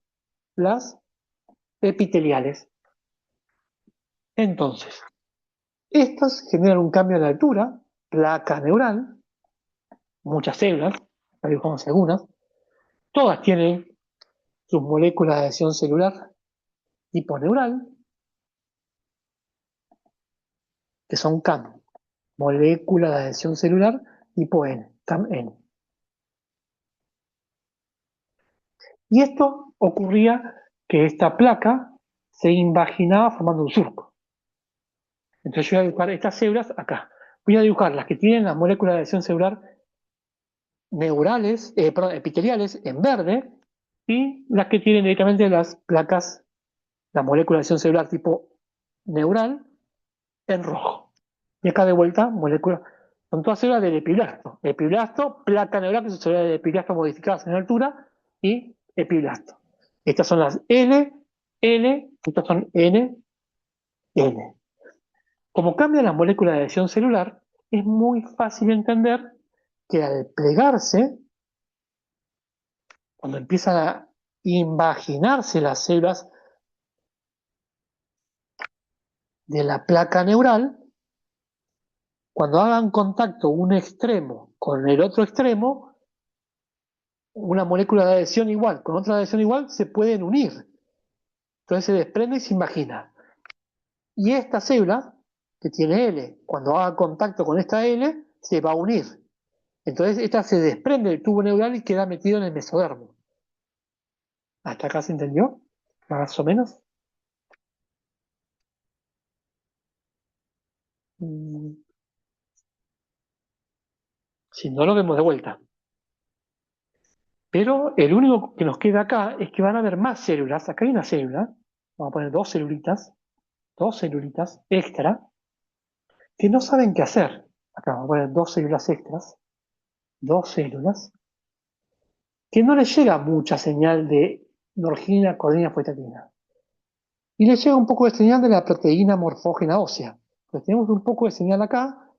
las epiteliales. Entonces, estas generan un cambio de altura, placa neural, muchas células, ahí dibujamos algunas, todas tienen sus moléculas de adhesión celular tipo neural, que son CAM, molécula de adhesión celular tipo N, CAM-N. Y esto ocurría que esta placa se invaginaba formando un surco. Entonces yo voy a dibujar estas células acá. Voy a dibujar las que tienen las moléculas de adhesión celular neurales, epiteliales en verde, y las que tienen directamente las placas, la molécula de adhesión celular tipo neural en rojo. Y acá de vuelta, moléculas, son todas células del epiblasto. Epiblasto, placa neural, que son células del epiblasto modificadas en altura, y epiblasto. Estas son las N, estas son N. Como cambian las moléculas de adhesión celular, es muy fácil entender que al plegarse, cuando empiezan a invaginarse las células de la placa neural, cuando hagan contacto un extremo con el otro extremo, una molécula de adhesión igual con otra adhesión igual se pueden unir. Entonces se desprende y se invagina. Y esta célula, que tiene L, cuando haga contacto con esta L, se va a unir. Entonces esta se desprende del tubo neural y queda metido en el mesodermo. ¿Hasta acá se entendió? Más o menos. Si no, lo vemos de vuelta. Pero el único que nos queda acá es que van a haber más células. Acá hay una célula. Vamos a poner dos celulitas extra, que no saben qué hacer. Acá vamos a poner dos células extras. Dos células. Que no les llega mucha señal de norgina, cordina, folestatina. Y les llega un poco de señal de la proteína morfógena ósea. Pues tenemos un poco de señal acá,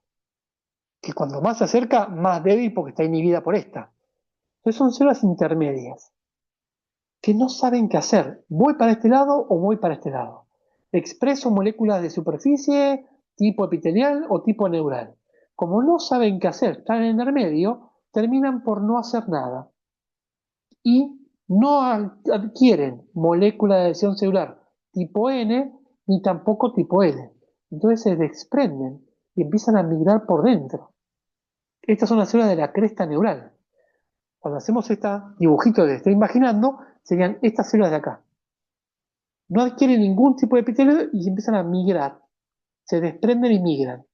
que cuando más se acerca, más débil porque está inhibida por esta. Entonces son células intermedias, que no saben qué hacer. ¿Voy para este lado o voy para este lado? ¿Expreso moléculas de superficie, tipo epitelial o tipo neural? Como no saben qué hacer, están en el medio, terminan por no hacer nada. Y no adquieren molécula de adhesión celular tipo N, ni tampoco tipo L. Entonces se desprenden y empiezan a migrar por dentro. Estas son las células de la cresta neural. Cuando hacemos este dibujito que estoy imaginando, serían estas células de acá. No adquieren ningún tipo de epitelio y empiezan a migrar. Se desprenden y migran.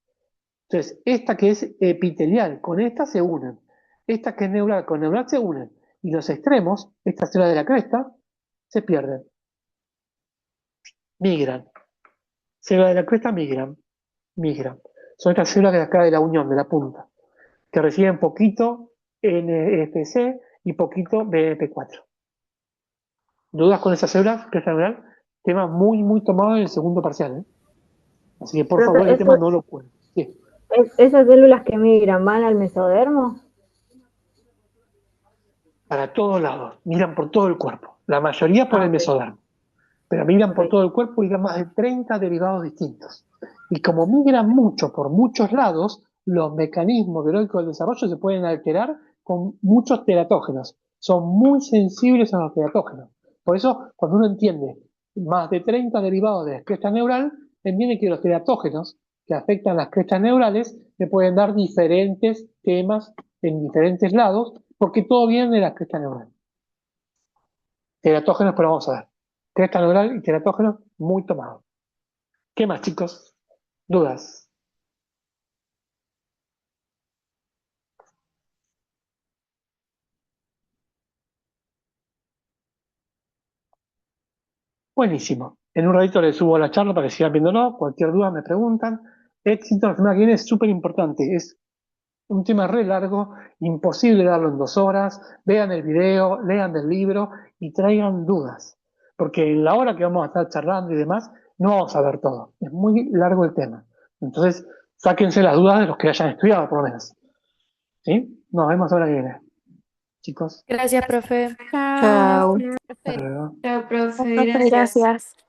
Entonces, esta que es epitelial con esta se unen. Esta que es neural con neural se unen. Y los extremos, estas células de la cresta, se pierden. Migran. Células de la cresta migran. Son estas células de acá de la unión, de la punta, que reciben poquito NFC y poquito BMP4. ¿Dudas con esas células? Cresta neural, tema muy, muy tomado en el segundo parcial. Así que por Profe, favor, el tema no lo pueden. Sí. ¿Esas células que migran van al mesodermo? Para todos lados, miran por todo el cuerpo. La mayoría por el mesodermo. Pero migran por todo el cuerpo y dan más de 30 derivados distintos. Y como migran mucho por muchos lados, los mecanismos biológicos del desarrollo se pueden alterar con muchos teratógenos. Son muy sensibles a los teratógenos. Por eso, cuando uno entiende más de 30 derivados de la cresta neural, entiende que los teratógenos que afectan las crestas neurales le pueden dar diferentes temas en diferentes lados, porque todo viene de la cresta neural. Teratógenos, pero vamos a ver. Teratanoral y teratógenos muy tomados. ¿Qué más, chicos? ¿Dudas? Buenísimo. En un ratito les subo la charla para que sigan viéndolo. Cualquier duda me preguntan. Éxito la semana que viene es súper importante. Es un tema re largo, imposible darlo en 2 horas. Vean el video, lean del libro y traigan dudas. Porque en la hora que vamos a estar charlando y demás, no vamos a ver todo. Es muy largo el tema. Entonces, sáquense las dudas de los que hayan estudiado, por lo menos. ¿Sí? Nos vemos ahora que viene. Chicos, Gracias, profe. Chao. hasta luego. Chao, profe, Profe, gracias. gracias.